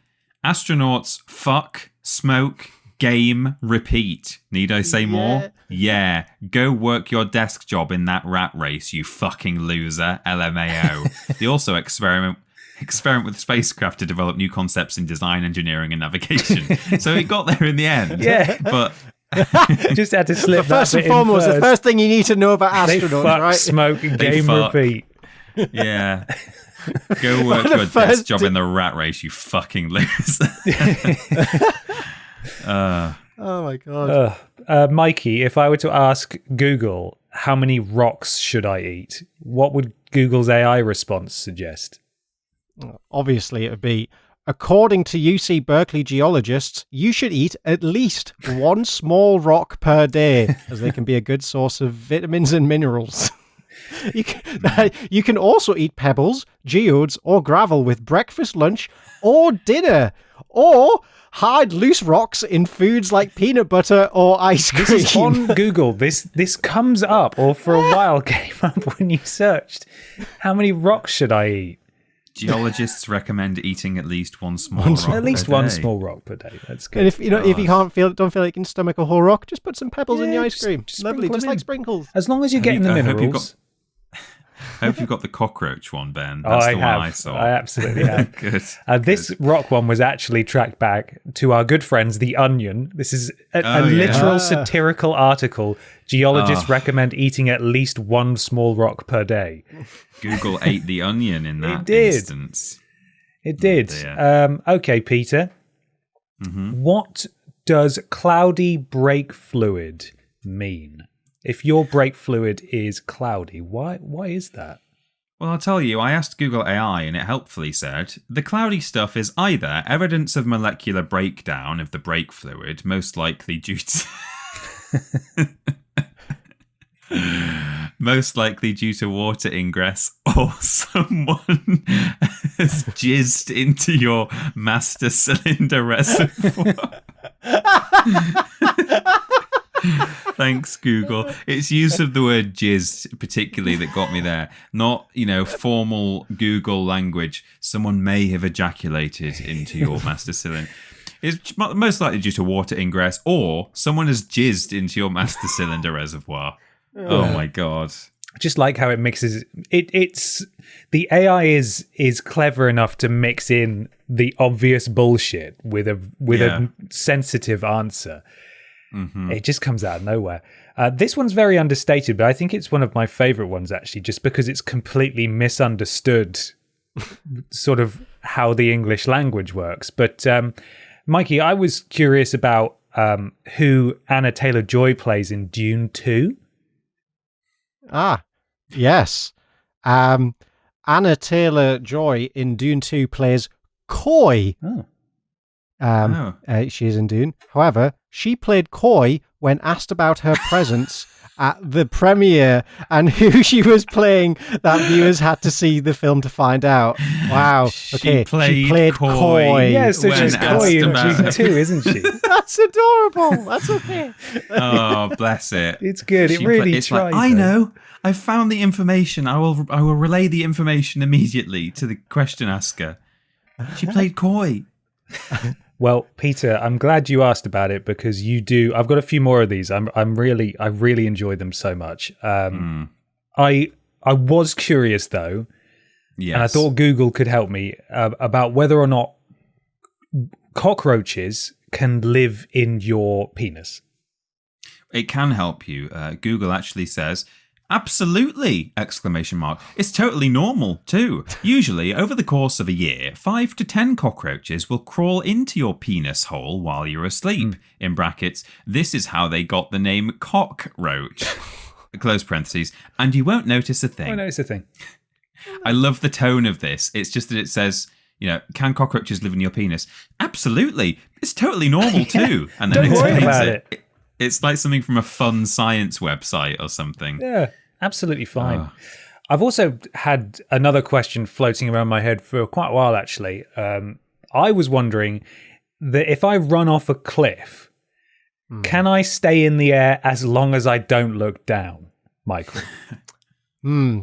astronauts fuck, smoke, game, repeat. Need I say more? Yeah. Go work your desk job in that rat race, you fucking loser. LMAO. They also experiment with spacecraft to develop new concepts in design, engineering, and navigation. So it got there in the end. Yeah. But Just had to slip that First and bit in foremost, the first. first thing you need to know about They astronauts, fuck, right? smoke, and They game fuck. repeat. yeah. Go work the your desk first job in the rat race, you fucking loser. Oh my god. Mikey, if I were to ask Google how many rocks should I eat, what would Google's AI response suggest? Obviously, it would be, according to UC Berkeley geologists, you should eat at least one small rock per day, as they can be a good source of vitamins and minerals. You can also eat pebbles, geodes, or gravel with breakfast, lunch, or dinner, or hide loose rocks in foods like peanut butter or ice cream. This is on Google. This comes up, or for a while came up when you searched. How many rocks should I eat? Geologists recommend eating at least one small rock At least per one day. small rock per day. That's good. And if you don't feel like you can stomach a whole rock, just put some pebbles in Yeah, your ice just- cream. just Lovely, sprinkle just them like in. sprinkles. As long as you're getting the I hope you've minerals. I hope you've got the cockroach one, Ben. Oh, That's I the one have. I saw. I absolutely have. Good. This rock one was actually tracked back to our good friends, The Onion. This is a literal satirical article. Geologists recommend eating at least one small rock per day. Google ate the onion in that instance. It did. Okay, Peter. Mm-hmm. What does cloudy brake fluid mean? If your brake fluid is cloudy, why is that? Well, I'll tell you, I asked Google AI and it helpfully said, the cloudy stuff is either evidence of molecular breakdown of the brake fluid, most likely due to... most likely due to water ingress, or someone has jizzed into your master cylinder reservoir. Thanks, Google. It's use of the word jizzed particularly that got me there. Not, formal Google language. Someone may have ejaculated into your master cylinder. It's most likely due to water ingress, or someone has jizzed into your master cylinder reservoir. Oh my God. Just like how it mixes it's the AI is clever enough to mix in the obvious bullshit with a sensitive answer. Mm-hmm. It just comes out of nowhere. This one's very understated, but I think it's one of my favorite ones actually, just because it's completely misunderstood sort of how the English language works. But Mikey, I was curious about who Anna Taylor-Joy plays in Dune 2. Ah, yes. Anna Taylor-Joy in Dune 2 plays Coy. She is in Dune. However, she played coy when asked about her presence at the premiere and who she was playing. That viewers had to see the film to find out. Wow. Okay, she played coy. Yeah, so she's coy in Dune 2, isn't she? That's adorable. That's okay. Oh, bless it. It's good. It really tries. I know. I found the information. I will relay the information immediately to the question asker. She played coy. Well, Peter, I'm glad you asked about it because you do. I've got a few more of these. I really enjoy them so much. I was curious though, and I thought Google could help me about whether or not cockroaches can live in your penis. It can help you. Google actually says, absolutely! ! It's totally normal too. Usually, over the course of a year, 5 to 10 cockroaches will crawl into your penis hole while you're asleep. In brackets, this is how they got the name cockroach. Close parentheses. And you won't notice a thing. I notice a thing. I love the tone of this. It's just that it says, can cockroaches live in your penis? Absolutely. It's totally normal too. And then Don't worry about it. It's like something from a fun science website or something. Yeah, absolutely fine. I've also had another question floating around my head for quite a while, actually. I was wondering that if I run off a cliff, can I stay in the air as long as I don't look down, Michael?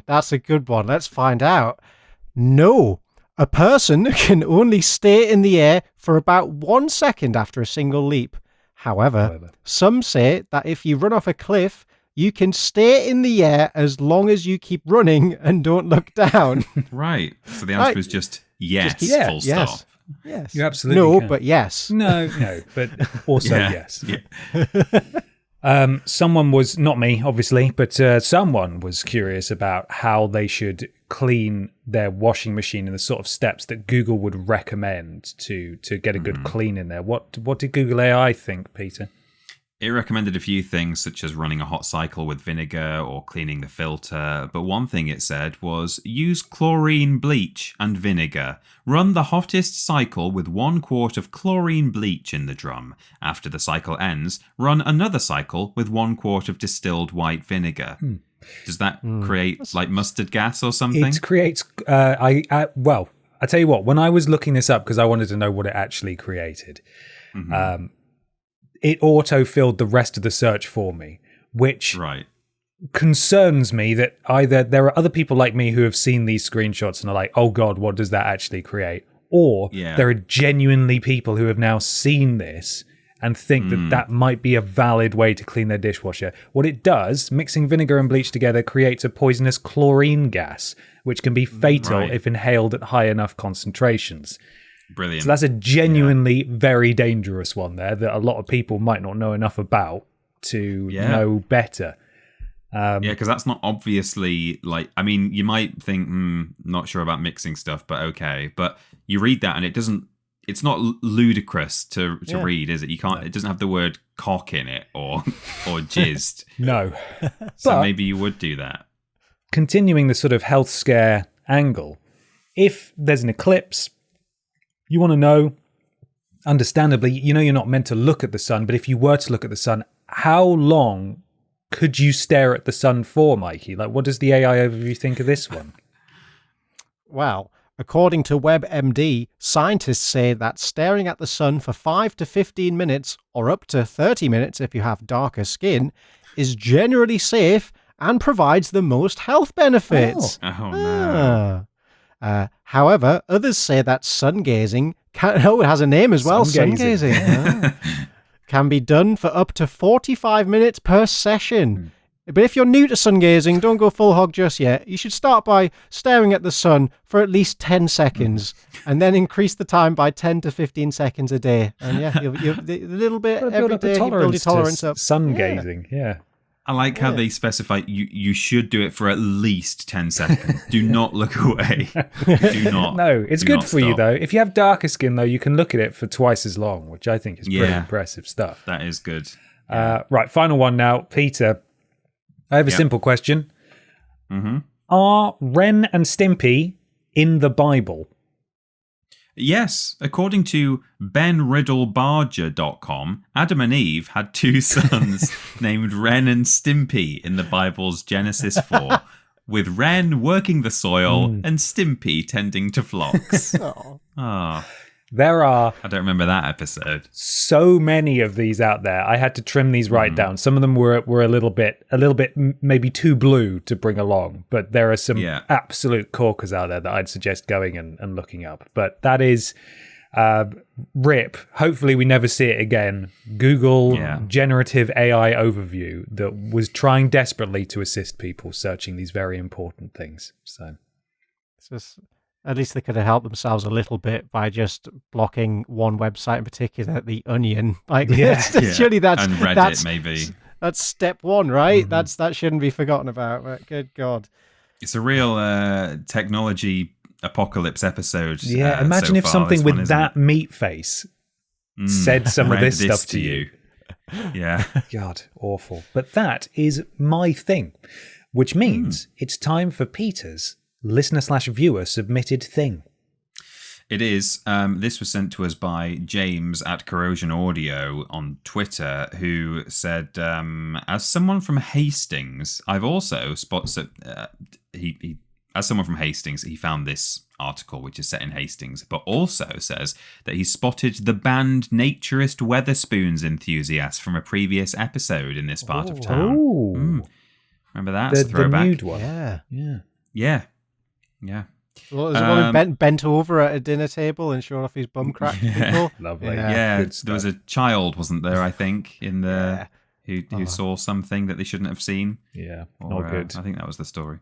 That's a good one. Let's find out. No. A person can only stay in the air for about 1 second after a single leap. However, some say that if you run off a cliff, you can stay in the air as long as you keep running and don't look down. Right. So the answer is just yes, full stop. Yes. You absolutely can. But yes. No, but also yes. Yeah. Someone was, not me, obviously, but someone was curious about how they should clean their washing machine and the sort of steps that Google would recommend to get a good clean in there. What did Google AI think, Peter? It recommended a few things, such as running a hot cycle with vinegar or cleaning the filter. But one thing it said was use chlorine bleach and vinegar. Run the hottest cycle with 1 quart of chlorine bleach in the drum. After the cycle ends, run another cycle with 1 quart of distilled white vinegar. Does that create like mustard gas or something? It creates. Well, I tell you what. When I was looking this up because I wanted to know what it actually created, it auto-filled the rest of the search for me, which concerns me that either there are other people like me who have seen these screenshots and are like, oh God, what does that actually create? Or there are genuinely people who have now seen this and think that might be a valid way to clean their dishwasher. What it does, mixing vinegar and bleach together creates a poisonous chlorine gas, which can be fatal if inhaled at high enough concentrations. Brilliant. So that's a genuinely very dangerous one there that a lot of people might not know enough about to know better. Because that's not obviously like, I mean, you might think, not sure about mixing stuff, but okay. But you read that and it's not ludicrous to read, is it? You can't, it doesn't have the word cock in it or jizzed. No. So But maybe you would do that. continuing the sort of health scare angle, if there's an eclipse, you want to know, understandably, you're not meant to look at the sun, but if you were to look at the sun, how long could you stare at the sun for, Mikey? Like, what does the AI overview think of this one? Well, according to WebMD, scientists say that staring at the sun for 5 to 15 minutes, or up to 30 minutes if you have darker skin, is generally safe and provides the most health benefits. Oh no. However, others say that sun gazing it has a name as well. Sun gazing. Can be done for up to 45 minutes per session. But if you're new to sun gazing, don't go full hog just yet. You should start by staring at the sun for at least 10 seconds and then increase the time by 10 to 15 seconds a day. And you'll a little bit every day, you build your tolerance up. Sun gazing, yeah. I like how they specify you should do it for at least 10 seconds. Do not look away. Do not. No, it's do good not for you, stop. though. If you have darker skin, though, you can look at it for twice as long, which I think is pretty impressive stuff. That is good. Right, final one now. Peter, I have a simple question. Mm-hmm. Are Ren and Stimpy in the Bible? Yes, according to benriddlebarger.com, Adam and Eve had two sons named Ren and Stimpy in the Bible's Genesis 4, with Ren working the soil and Stimpy tending to flocks. Oh. There are I don't remember that episode. so many of these out there. I had to trim these right down. Some of them were a little bit maybe too blue to bring along, but there are some absolute corkers out there that I'd suggest going and looking up. But that is RIP. Hopefully we never see it again. Google generative AI overview that was trying desperately to assist people searching these very important things. So It's just, at least they could have helped themselves a little bit by just blocking one website in particular, The Onion. Like, surely that's and Reddit, that's, maybe. That's step one, right? That shouldn't be forgotten about. But good God, It's a real technology apocalypse episode. yeah, imagine so if far, something this one, with isn't that it? meat face said some of Read this stuff to you. Yeah. God, awful. But that is my thing, which means it's time for Peter's listener/viewer submitted thing. It is. This was sent to us by James at Corrosion Audio on Twitter, who said, as someone from Hastings, I've also spotted... as someone from Hastings, he found this article, which is set in Hastings, but also says that he spotted the band Naturist Weatherspoons enthusiast from a previous episode in this part of town. Remember that? It's a throwback. The nude one. Yeah. well, there's a woman bent over at a dinner table and showing off his bum crack. People. Lovely. Yeah, Good there was a child, wasn't there, I think, in the who saw something that they shouldn't have seen. Yeah, Or, not good. I think that was the story.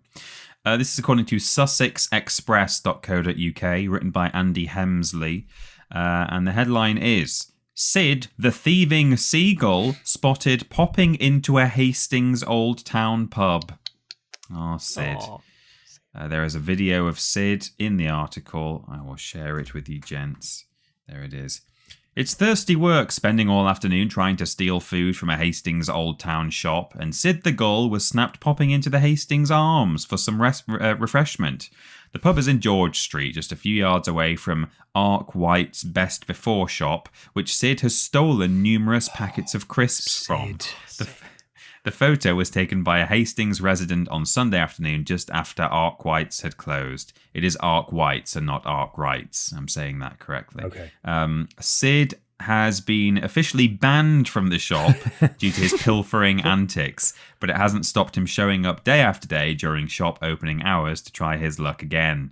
This is according to sussexexpress.co.uk, written by Andy Hemsley. And the headline is, Sid, the thieving seagull, spotted popping into a Hastings Old Town pub. Oh, Sid. There is a video of Sid in the article. I will share it with you, gents. There it is. It's thirsty work spending all afternoon trying to steal food from a Hastings Old Town shop, and Sid the Gull was snapped popping into the Hastings Arms for some refreshment. The pub is in George Street, just a few yards away from Ark White's Best Before shop, which Sid has stolen numerous packets of crisps from. The photo was taken by a Hastings resident on Sunday afternoon just after Ark White's had closed. It is Ark White's and not Ark Wright's. I'm saying that correctly. Okay. Sid has been officially banned from the shop due to his pilfering antics, but it hasn't stopped him showing up day after day during shop opening hours to try his luck again.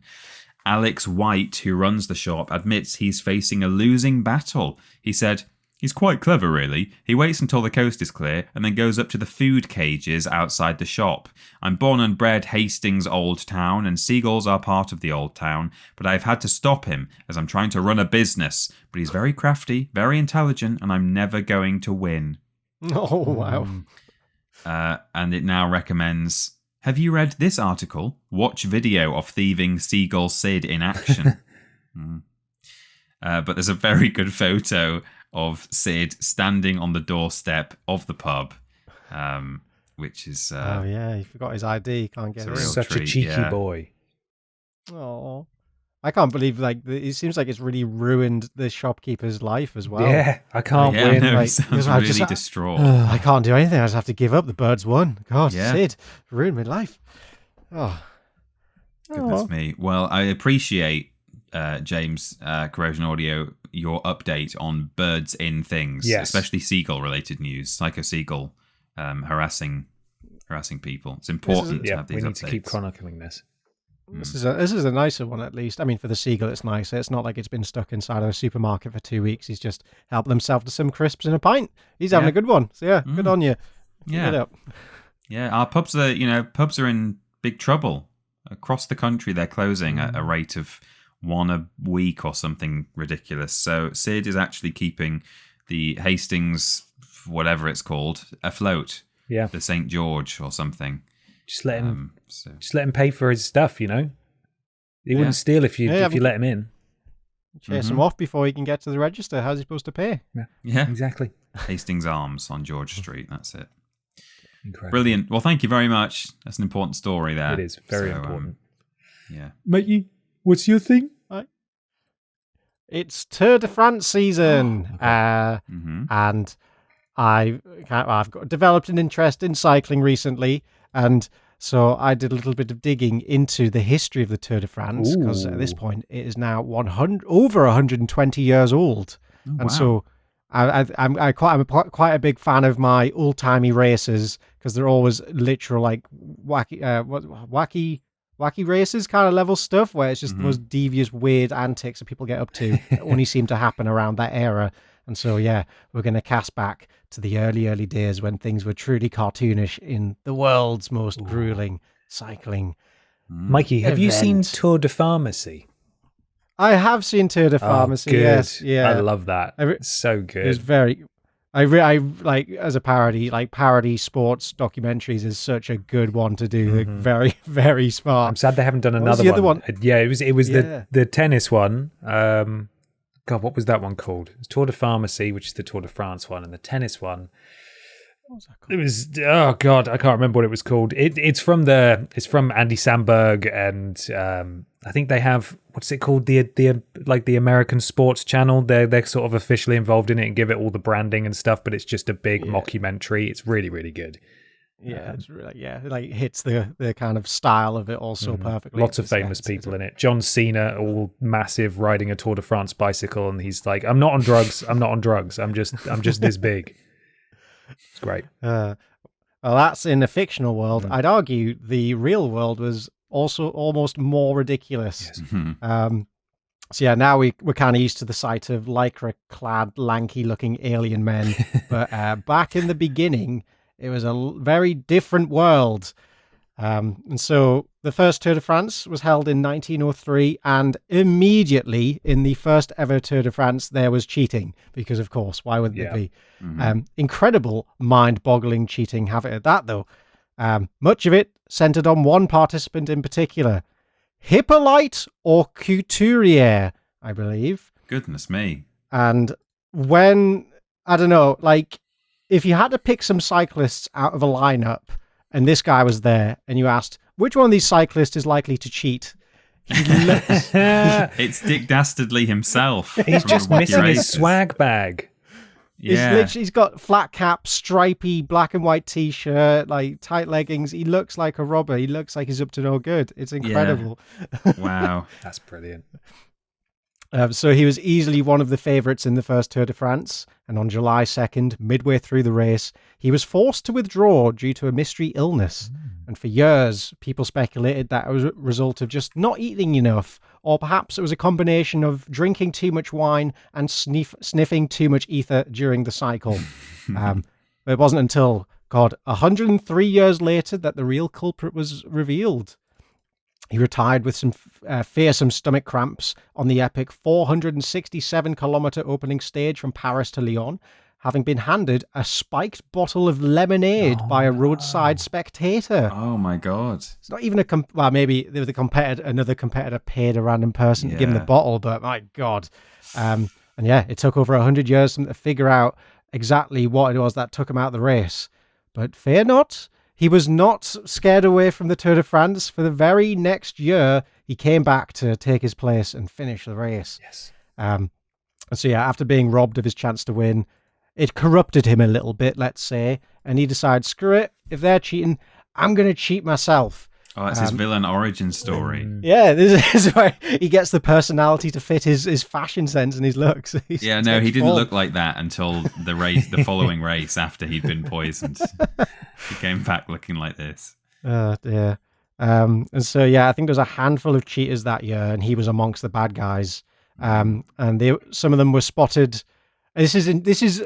Alex White, who runs the shop, admits he's facing a losing battle. He said, He's quite clever, really. He waits until the coast is clear and then goes up to the food cages outside the shop. I'm born and bred Hastings Old Town, and seagulls are part of the old town, but I've had to stop him as I'm trying to run a business. But he's very crafty, very intelligent, and I'm never going to win. Oh, wow. And it now recommends, have you read this article? Watch video of thieving seagull Sid in action. But there's a very good photo of Sid standing on the doorstep of the pub, which is... oh, yeah, he forgot his ID. Can't get it. Such a cheeky boy. Oh, I can't believe, it seems like it's really ruined the shopkeeper's life as well. Yeah, I can't win. No, he sounds really distraught. I can't do anything. I just have to give up. The birds won. God, Yeah. Sid, ruined my life. Oh. Goodness me. Well, I appreciate, James, Corrosion Audio, your update on birds in things, especially seagull-related news, psycho seagull harassing people. It's important to have these updates. We need to keep chronicling this. This is a nicer one, at least. I mean, for the seagull, it's nicer. It's not like it's been stuck inside of a supermarket for 2 weeks. He's just helping himself to some crisps and a pint. He's having a good one. So yeah, good on you. Yeah, Keep it up. Yeah. Our pubs are in big trouble across the country. They're closing at a rate of 1 a week or something ridiculous. So Sid is actually keeping the Hastings, whatever it's called, afloat. Yeah, the St. George or something. Just let him. Just let him pay for his stuff. He wouldn't steal if you let him in. Chase him off before he can get to the register. How's he supposed to pay? Yeah, exactly. Hastings Arms on George Street. That's it. Incredible. Brilliant. Well, thank you very much. That's an important story there. It is very important. Yeah. Mikey, what's your thing? It's Tour de France season, and I've developed an interest in cycling recently, and so I did a little bit of digging into the history of the Tour de France, because at this point it is now over 120 years old, and so I'm quite a big fan of my old-timey races, because they're always literal wacky races kind of level stuff, where it's just the most devious, weird antics that people get up to that only seem to happen around that era. And so, yeah, we're going to cast back to the early days when things were truly cartoonish in the world's most grueling cycling. Mikey, have you seen Tour de Pharmacy? I have seen Tour de Pharmacy, yes. Yeah. I love that. It's so good. It was very... I like, as a parody, parody sports documentaries is such a good one to do. Very, very smart. I'm sad they haven't done another one. Yeah, it was the tennis one. God, what was that one called? It was Tour de Pharmacy, which is the Tour de France one, and the tennis one. What was that called? It was, oh God, I can't remember what it was called. It's from Andy Samberg, and I think they have, what's it called? The American Sports Channel. They're sort of officially involved in it and give it all the branding and stuff, but it's just a big mockumentary. It's really, really good. Yeah, it's really, it hits the kind of style of it also perfectly. Lots of famous people in it. John Cena, all massive, riding a Tour de France bicycle, and he's like, "I'm not on drugs. I'm not on drugs. I'm just this big." It's great. Well, that's in the fictional world. I'd argue the real world was also almost more ridiculous. Yes. So yeah, now we're kind of used to the sight of lycra-clad, lanky-looking alien men, but back in the beginning, it was a very different world. And so the first Tour de France was held in 1903, and immediately in the first ever Tour de France, there was cheating, because of course, why would there be? Incredible, mind-boggling cheating, have it at that though. Much of it centered on one participant in particular, Hippolyte or Couturier, I believe. Goodness me. And when, I don't know, if you had to pick some cyclists out of a lineup and this guy was there and you asked, which one of these cyclists is likely to cheat? It's Dick Dastardly himself. He's just missing his swag bag. Yeah. He's got flat cap, stripy black and white t-shirt, tight leggings. He looks like a robber. He looks like he's up to no good. It's incredible. Yeah. Wow. That's brilliant. So he was easily one of the favourites in the first Tour de France, and on July 2nd, midway through the race, he was forced to withdraw due to a mystery illness. And for years, people speculated that it was a result of just not eating enough, or perhaps it was a combination of drinking too much wine and sniffing too much ether during the cycle. But it wasn't until, 103 years later that the real culprit was revealed. He retired with some fearsome stomach cramps on the epic 467-kilometer opening stage from Paris to Lyon, having been handed a spiked bottle of lemonade by a roadside spectator. Oh my God! It's not even maybe there was another competitor paid a random person to give him the bottle, but my God. And yeah, it took over 100 years for them to figure out exactly what it was that took him out of the race. But fear not, he was not scared away from the Tour de France. For the very next year, he came back to take his place and finish the race. Yes. So yeah, after being robbed of his chance to win, it corrupted him a little bit, let's say, and he decides, screw it, if they're cheating, I'm going to cheat myself. Oh, that's his villain origin story. Yeah, this is where he gets the personality to fit his fashion sense and his looks. He didn't look like that until the following race after he'd been poisoned. He came back looking like this. Oh, dear. And so, yeah, I think there's a handful of cheaters that year, and he was amongst the bad guys. And some of them were spotted. This is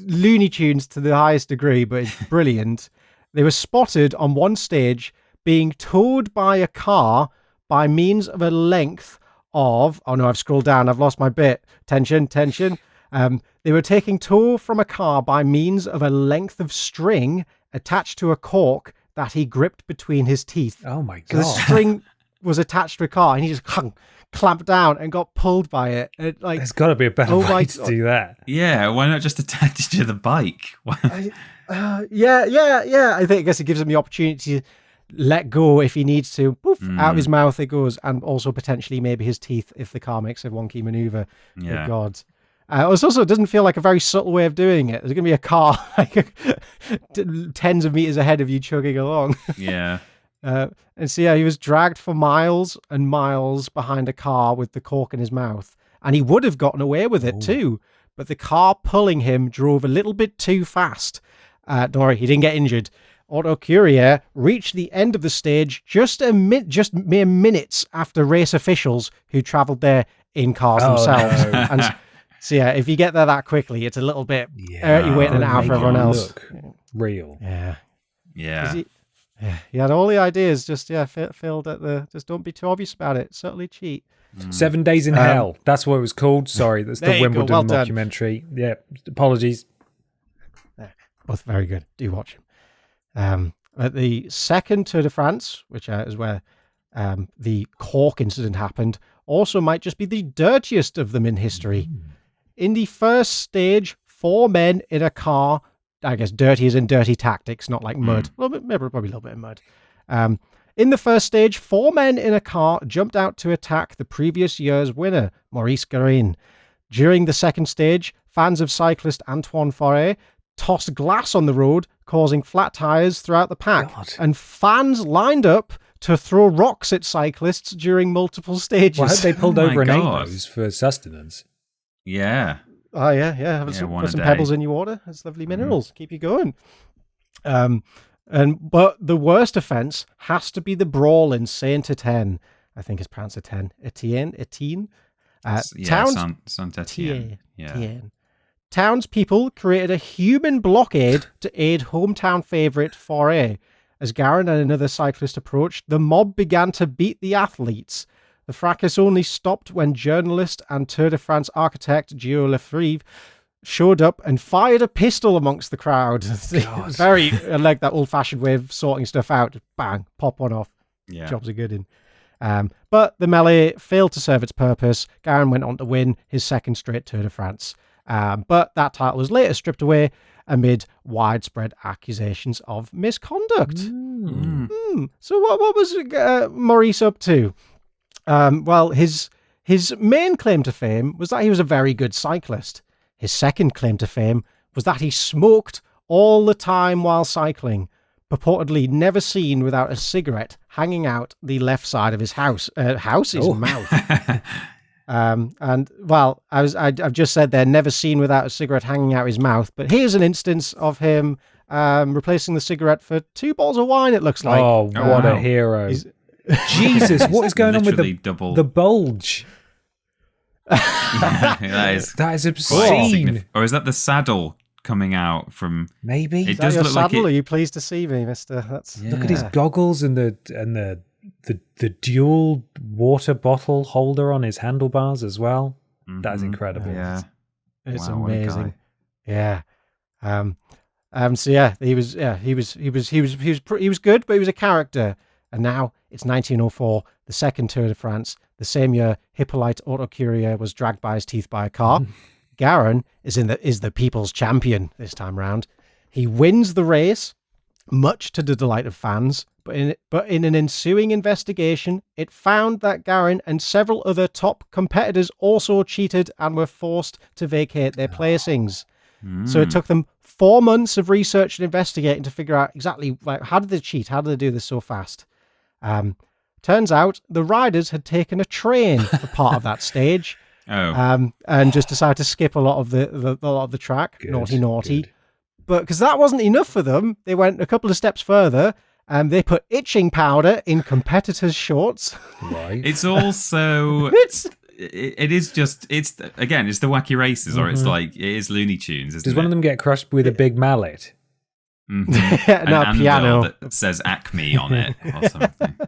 Looney Tunes to the highest degree, but it's brilliant. They were spotted on one stage being towed by a car by means of a length of... Oh no, I've scrolled down. I've lost my bit. Tension. They were taking tow from a car by means of a length of string attached to a cork that he gripped between his teeth. Oh my God. So the string was attached to a car and he just clamped down and got pulled by it. There's got to be a better way to do that. Yeah, why not just attach it to the bike? I guess it gives him the opportunity to let go if he needs to. Poof, out of his mouth it goes, and also potentially maybe his teeth if the car makes a wonky maneuver. Yeah. Oh God. It also doesn't feel like a very subtle way of doing it. There's going to be a car like tens of meters ahead of you chugging along. Yeah. And so yeah, he was dragged for miles and miles behind a car with the cork in his mouth, and he would have gotten away with it too, but the car pulling him drove a little bit too fast. Don't worry, he didn't get injured. Auto Courier reached the end of the stage just mere minutes after race officials who travelled there in cars themselves. No. And so yeah, if you get there that quickly, it's a little bit you're waiting an hour for everyone else. Look real. Yeah. He had all the ideas, failed at just don't be too obvious about it. Certainly cheat. 7 Days in Hell. That's what it was called. Sorry, that's the Wimbledon documentary. Yeah, apologies. Both very good. Do watch them. At the second Tour de France, which is where the cork incident happened, also might just be the dirtiest of them in history. In the first stage, 4 men in a car, I guess dirty as in dirty tactics, not like mud. Well, maybe probably a little bit of mud. In the first stage, 4 men in a car jumped out to attack the previous year's winner, Maurice Garin. During the second stage, fans of cyclist Antoine Forêt tossed glass on the road, causing flat tires throughout the pack. God. And fans lined up to throw rocks at cyclists during multiple stages. Well, I hope they pulled over and ate those for sustenance. Yeah. Oh, yeah. Put some pebbles in your water. That's lovely minerals. Keep you going. But the worst offence has to be the brawl in Saint-Étienne. I think it's pronounced Etienne. Saint-Étienne. Yeah. Townspeople created a human blockade to aid hometown favourite Forêt. As Garin and another cyclist approached, the mob began to beat the athletes. The fracas only stopped when journalist and Tour de France architect Gio Lefebvre showed up and fired a pistol amongst the crowd. Very like that old-fashioned way of sorting stuff out. Just bang, pop one off. Yeah. Jobs are good in. But the melee failed to serve its purpose. Garin went on to win his second straight Tour de France. But that title was later stripped away amid widespread accusations of misconduct. So what was Maurice up to? Well, his main claim to fame was that he was a very good cyclist. His second claim to fame was that he smoked all the time while cycling, purportedly never seen without a cigarette hanging out the left side of his mouth. And well, I've just said there, never seen without a cigarette hanging out his mouth. But here's an instance of him replacing the cigarette for 2 bottles of wine, it looks like. Oh, what a hero. Jesus, what is going on with the bulge? That is obscene. Or is that the saddle coming out from? Maybe. It does look like. Are you pleased to see me, Mister? Look at his goggles and the dual water bottle holder on his handlebars as well. Mm-hmm. That is incredible. Yeah, it's amazing. Yeah. So yeah, he was good, but he was a character. And now it's 1904, the second Tour de France. The same year, Hippolyte Autocurie was dragged by his teeth by a car. Garin is the people's champion this time round. He wins the race, much to the delight of fans. But in an ensuing investigation, it found that Garin and several other top competitors also cheated and were forced to vacate their placings. So it took them 4 months of research and investigating to figure out exactly how did they cheat? How did they do this so fast? Turns out the riders had taken a train for part of that stage, and just decided to skip a lot of the track. Good, naughty. Good. But because that wasn't enough for them, they went a couple of steps further. They put itching powder in competitors' shorts. Right. It's also it's the Wacky Races, or it's like it is Looney Tunes. Does one of them get crushed with a big mallet? Mm-hmm. An piano that says Acme on it or something.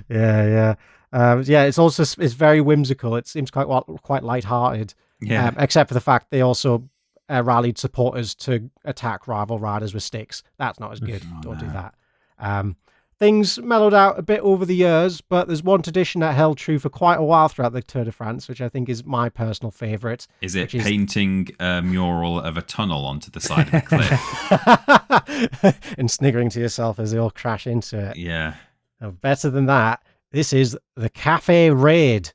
Yeah. It's very whimsical. It seems quite light-hearted. Yeah. Except for the fact they also rallied supporters to attack rival riders with sticks. That's not as good. Don't do that. Things mellowed out a bit over the years, but there's one tradition that held true for quite a while throughout the Tour de France, which I think is my personal favourite. Is it painting a mural of a tunnel onto the side of the cliff? And sniggering to yourself as they all crash into it. Yeah. Now, better than that, this is the Cafe Raid.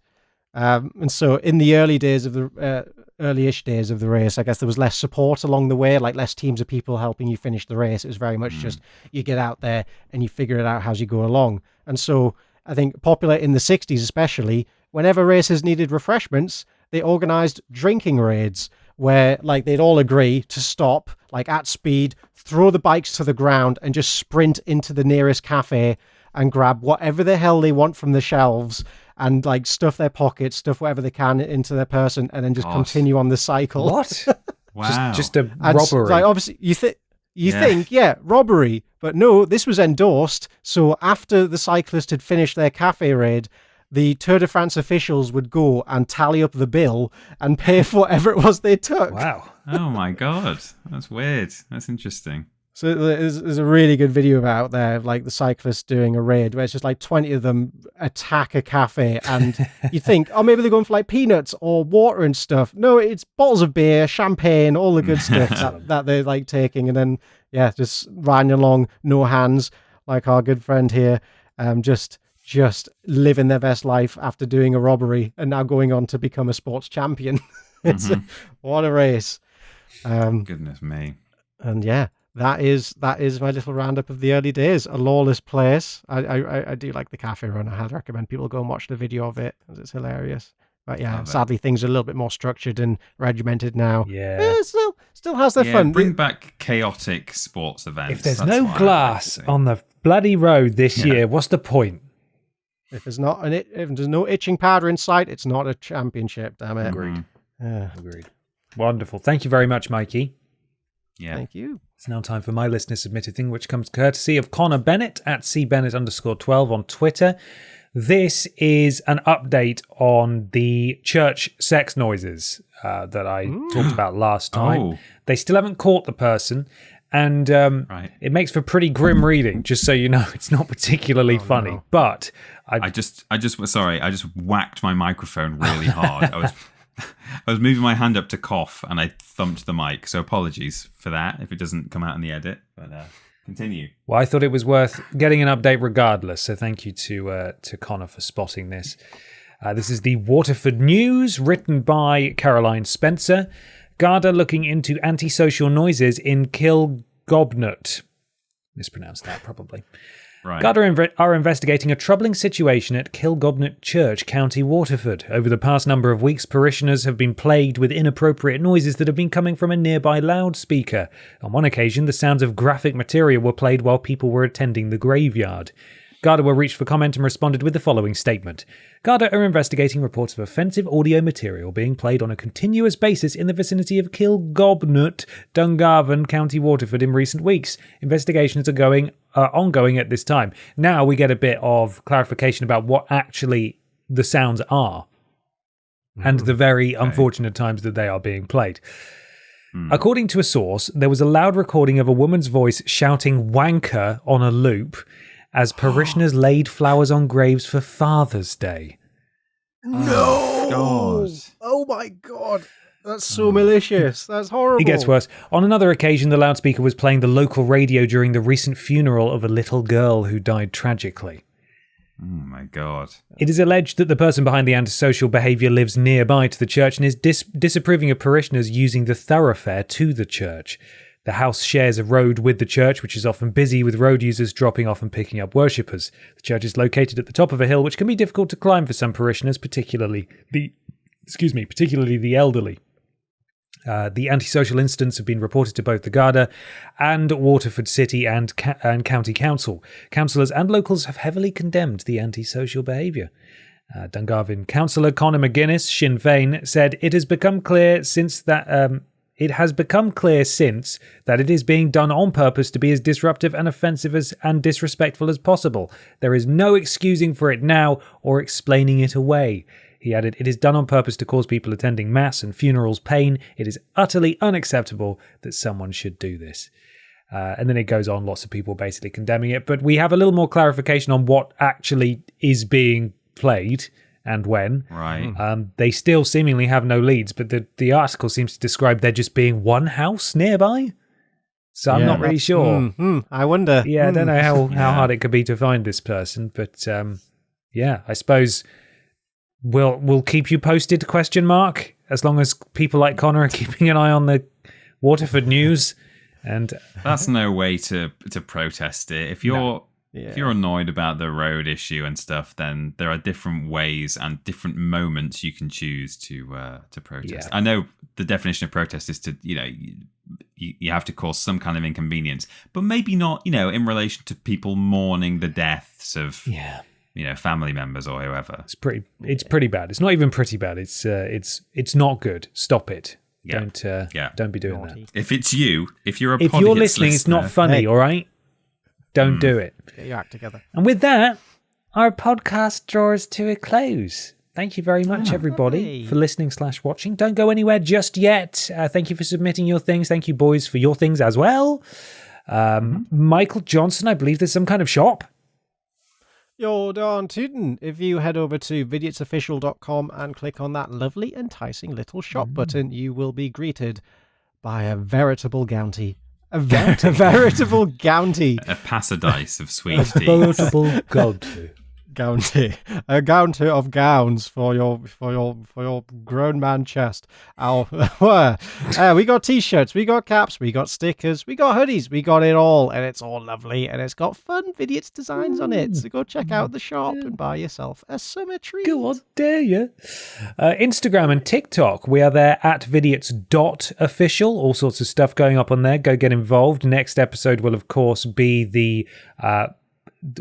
And so in the early days of the early-ish days of the race, I guess there was less support along the way, like less teams of people helping you finish the race. It was very much just you get out there and you figure it out as you go along. And so I think popular in the 60s especially, whenever racers needed refreshments, they organized drinking raids where like they'd all agree to stop like at speed, throw the bikes to the ground and just sprint into the nearest cafe and grab whatever the hell they want from the shelves and like stuff their pockets, stuff whatever they can into their person, and then just continue on the cycle. What? Wow. Just a robbery. Like obviously you think, robbery, but no, this was endorsed. So after the cyclist had finished their cafe raid, the Tour de France officials would go and tally up the bill and pay for whatever it was they took. Wow. Oh my God. That's weird. That's interesting. So there's a really good video out there of like the cyclists doing a raid where it's just like 20 of them attack a cafe and you think, oh, maybe they're going for like peanuts or water and stuff. No, it's bottles of beer, champagne, all the good stuff that they're like taking. And then, just riding along, no hands, like our good friend here, just living their best life after doing a robbery and now going on to become a sports champion. What a race. Goodness me. And that is my little roundup of the early days. A lawless place. I do like the cafe run. I'd recommend people go and watch the video of it because it's hilarious. But sadly things are a little bit more structured and regimented now. Yeah, still has their fun. Bring back chaotic sports events. If there's no glass on the bloody road this year, what's the point? If there's no itching powder in sight, it's not a championship. Damn it. Agreed. Agreed. Wonderful. Thank you very much, Mikey. Yeah. Thank you. It's now time for my listener submitted thing, which comes courtesy of Connor Bennett at cbennett_12 on Twitter. This is an update on the church sex noises that I talked about last time. Oh. They still haven't caught the person, and it makes for pretty grim reading. Just so you know, it's not particularly funny. No. But I just whacked my microphone really hard. I was moving my hand up to cough and I thumped the mic, so apologies for that if it doesn't come out in the edit, but continue. Well, I thought it was worth getting an update regardless, so thank you to Connor for spotting this. This is the Waterford News, written by Caroline Spencer. Garda looking into antisocial noises in Kilgobnut. Mispronounced that, probably. Right. Garda are investigating a troubling situation at Kilgobnet Church, County Waterford. Over the past number of weeks, parishioners have been plagued with inappropriate noises that have been coming from a nearby loudspeaker. On one occasion, the sounds of graphic material were played while people were attending the graveyard. Garda were reached for comment and responded with the following statement. Garda are investigating reports of offensive audio material being played on a continuous basis in the vicinity of Kilgobnet, Dungarvan, County Waterford in recent weeks. Investigations are ongoing at this time. Now we get a bit of clarification about what actually the sounds are and the very unfortunate times that they are being played. According to a source, there was a loud recording of a woman's voice shouting wanker on a loop as parishioners laid flowers on graves for Father's Day. No! God. Oh my God. That's so malicious. That's horrible. It gets worse. On another occasion, the loudspeaker was playing the local radio during the recent funeral of a little girl who died tragically. Oh my God. It is alleged that the person behind the antisocial behaviour lives nearby to the church and is disapproving of parishioners using the thoroughfare to the church. The house shares a road with the church, which is often busy with road users dropping off and picking up worshippers. The church is located at the top of a hill, which can be difficult to climb for some parishioners, particularly the elderly. The antisocial incidents have been reported to both the Garda and Waterford City and County Council. Councillors and locals have heavily condemned the antisocial behaviour. Dungarvan councillor Conor McGuinness, Sinn Féin, said it has become clear since that it is being done on purpose to be as disruptive and offensive and disrespectful as possible. There is no excusing for it now or explaining it away. He added, it is done on purpose to cause people attending mass and funerals pain. It is utterly unacceptable that someone should do this. And then it goes on, lots of people basically condemning it. But we have a little more clarification on what actually is being played and when. Right. They still seemingly have no leads, but the article seems to describe there just being one house nearby. So I'm not really sure. I wonder. Yeah, I don't know how hard it could be to find this person, but I suppose we'll keep you posted, ? As long as people like Connor are keeping an eye on the Waterford news. And that's no way to protest it. If you're annoyed about the road issue and stuff, then there are different ways and different moments you can choose to protest. I know the definition of protest is to, you have to cause some kind of inconvenience, but maybe not, in relation to people mourning the deaths of family members or whoever. It's pretty bad. It's not even pretty bad. It's not good. Stop it. Yeah. Don't be doing that. If you're if you're listening, it's not funny. All right. Don't do it. Get your act together. And with that, our podcast draws to a close. Thank you very much, everybody, for listening / watching. Don't go anywhere just yet. Thank you for submitting your things. Thank you, boys, for your things as well. Michael Johnson, I believe there's some kind of shop. You're darn tootin'. If you head over to vidiotsofficial.com and click on that lovely, enticing little shop button, you will be greeted by a veritable bounty. A veritable bounty. A paradise of sweet tea. A veritable bounty. A bounty of gowns for your grown man chest. We got t-shirts, we got caps, we got stickers, we got hoodies, we got it all, and it's all lovely, and it's got fun Vidiots designs on it. So go check out the shop and buy yourself a summer treat. Go on, dare you? Instagram and TikTok, we are there at vidiots.official. All sorts of stuff going up on there. Go get involved. Next episode will, of course, be the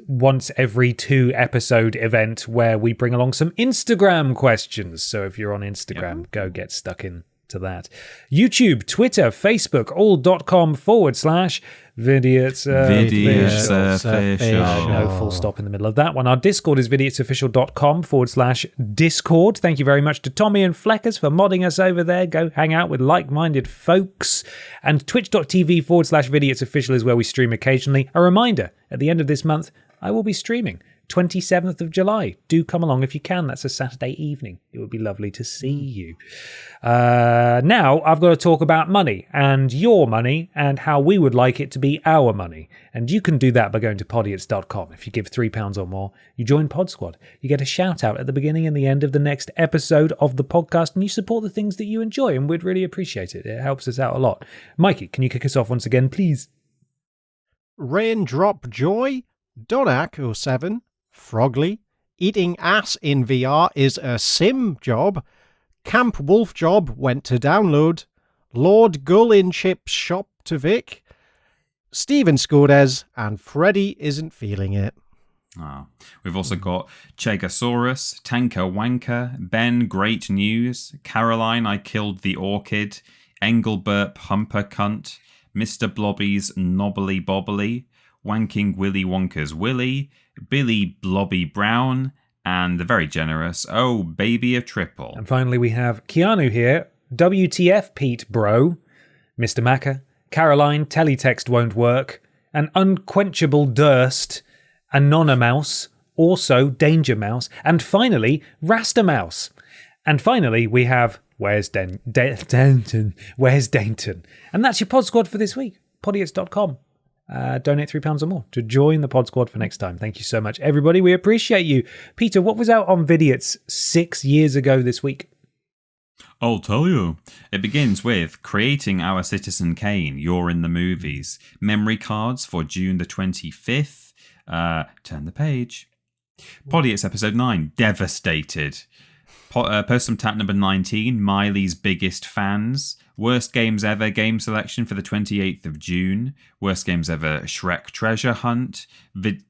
once every 2 episode event where we bring along some Instagram questions. So if you're on Instagram, go get stuck into that. YouTube, Twitter, Facebook, all.com/Vidiots. Vidiots official. No full stop in the middle of that one. Our Discord is vidiotsofficial.com/Discord. Thank you very much to Tommy and Fleckers for modding us over there. Go hang out with like-minded folks. And twitch.tv/Vidiotsofficial is where we stream occasionally. A reminder, at the end of this month, I will be streaming 27th of July. Do come along if you can. That's a Saturday evening. It would be lovely to see you. Now, I've got to talk about money and your money and how we would like it to be our money. And you can do that by going to podiots.com. If you give £3 or more, you join Pod Squad. You get a shout out at the beginning and the end of the next episode of the podcast, and you support the things that you enjoy, and we'd really appreciate it. It helps us out a lot. Mikey, can you kick us off once again, please? Raindrop Joy, Donak07, Frogly, eating ass in VR is a sim job, Camp Wolf Job went to download, Lord Gull in Chips shop to Vic, Steven Scodes, and Freddy isn't feeling it. Oh. We've also got Chegosaurus, Tanker Wanker, Ben Great News, Caroline I Killed the Orchid, Engelbert Humper Cunt, Mr. Blobby's Knobbly Bobbly, Wanking Willy Wonka's Willy, Billy Blobby Brown, and the very generous Oh Baby a Triple. And finally we have Keanu here, WTF Pete Bro, Mr. Macca, Caroline Teletext Won't Work, an Unquenchable Durst, Anonymouse, also Danger Mouse, and finally Rasta Mouse. And finally we have Where's Dainton? Where's Dainton? And that's your Pod Squad for this week. Podiots.com. Donate £3 or more to join the Pod Squad for next time. Thank you so much, everybody. We appreciate you. Peter, what was out on Vidiots 6 years ago this week? I'll tell you. It begins with Creating Our Citizen Kane, You're in the Movies. Memory cards for June the 25th. Turn the page. Podiots episode 9, Devastated. Postum Tap number 19, Miley's Biggest Fans. Worst Games Ever game selection for the 28th of June. Worst Games Ever Shrek Treasure Hunt. The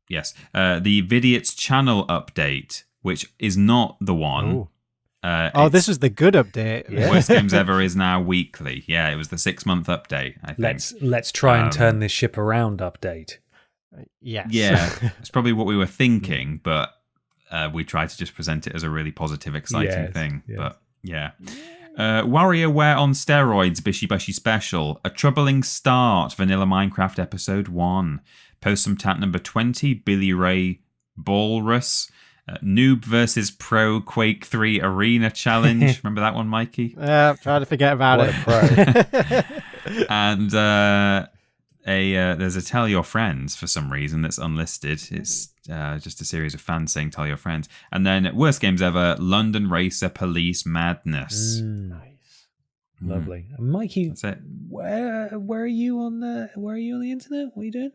Vidiots channel update, which is not the one. This is the good update. Yeah. Worst Games Ever is now weekly. Yeah, it was the 6-month update, I think. Let's try and turn this ship around update. Yes. Yeah, it's probably what we were thinking, but we tried to just present it as a really positive, exciting thing. Yes. But yeah. WarioWare on steroids, Bishy Bushy special. A troubling start, Vanilla Minecraft episode 1. Postum Tat number 20, Billy Ray Balrus. Noob versus Pro Quake 3 Arena Challenge. Remember that one, Mikey? I'm trying to forget about it. And there's a Tell Your Friends for some reason that's unlisted. It's just a series of fans saying Tell Your Friends. And then Worst Games Ever, London Racer Police Madness. Nice. Lovely. Mikey, that's it. Where are you on the internet? What are you doing?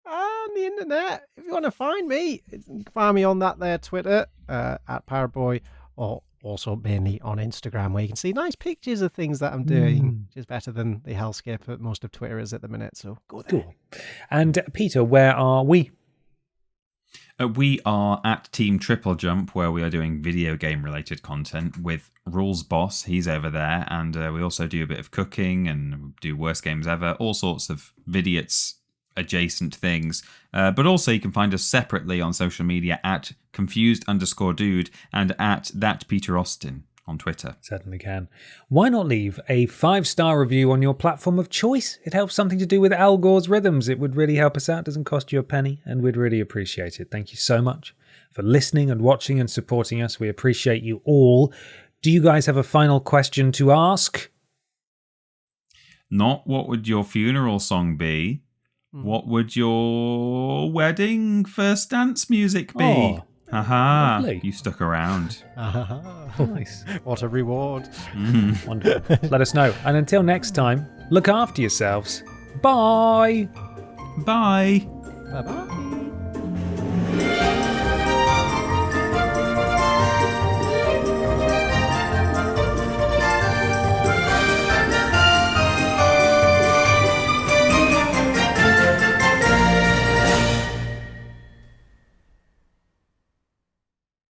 On the internet. If you want to find me, you can find me on that there Twitter, at Powerboy, or also mainly on Instagram, where you can see nice pictures of things that I'm doing, which is better than the hellscape that most of Twitter is at the minute. So go there. Cool. And Peter, where are we? We are at Team Triple Jump, where we are doing video game related content with Rules Boss. He's over there. And we also do a bit of cooking and do Worst Games Ever, all sorts of Vidiots adjacent things. But also you can find us separately on social media at confused_dude and at that Peter Austin on Twitter. Certainly can. Why not leave a 5-star review on your platform of choice? It helps something to do with Al Gore's rhythms. It would really help us out. It doesn't cost you a penny, and we'd really appreciate it. Thank you so much for listening and watching and supporting us. We appreciate you all. Do you guys have a final question to ask? Not what would your funeral song be? What would your wedding first dance music be? Oh, haha, lovely. You stuck around. Nice. What a reward. Wonderful. Let us know. And until next time, look after yourselves. Bye. Bye. Bye-bye.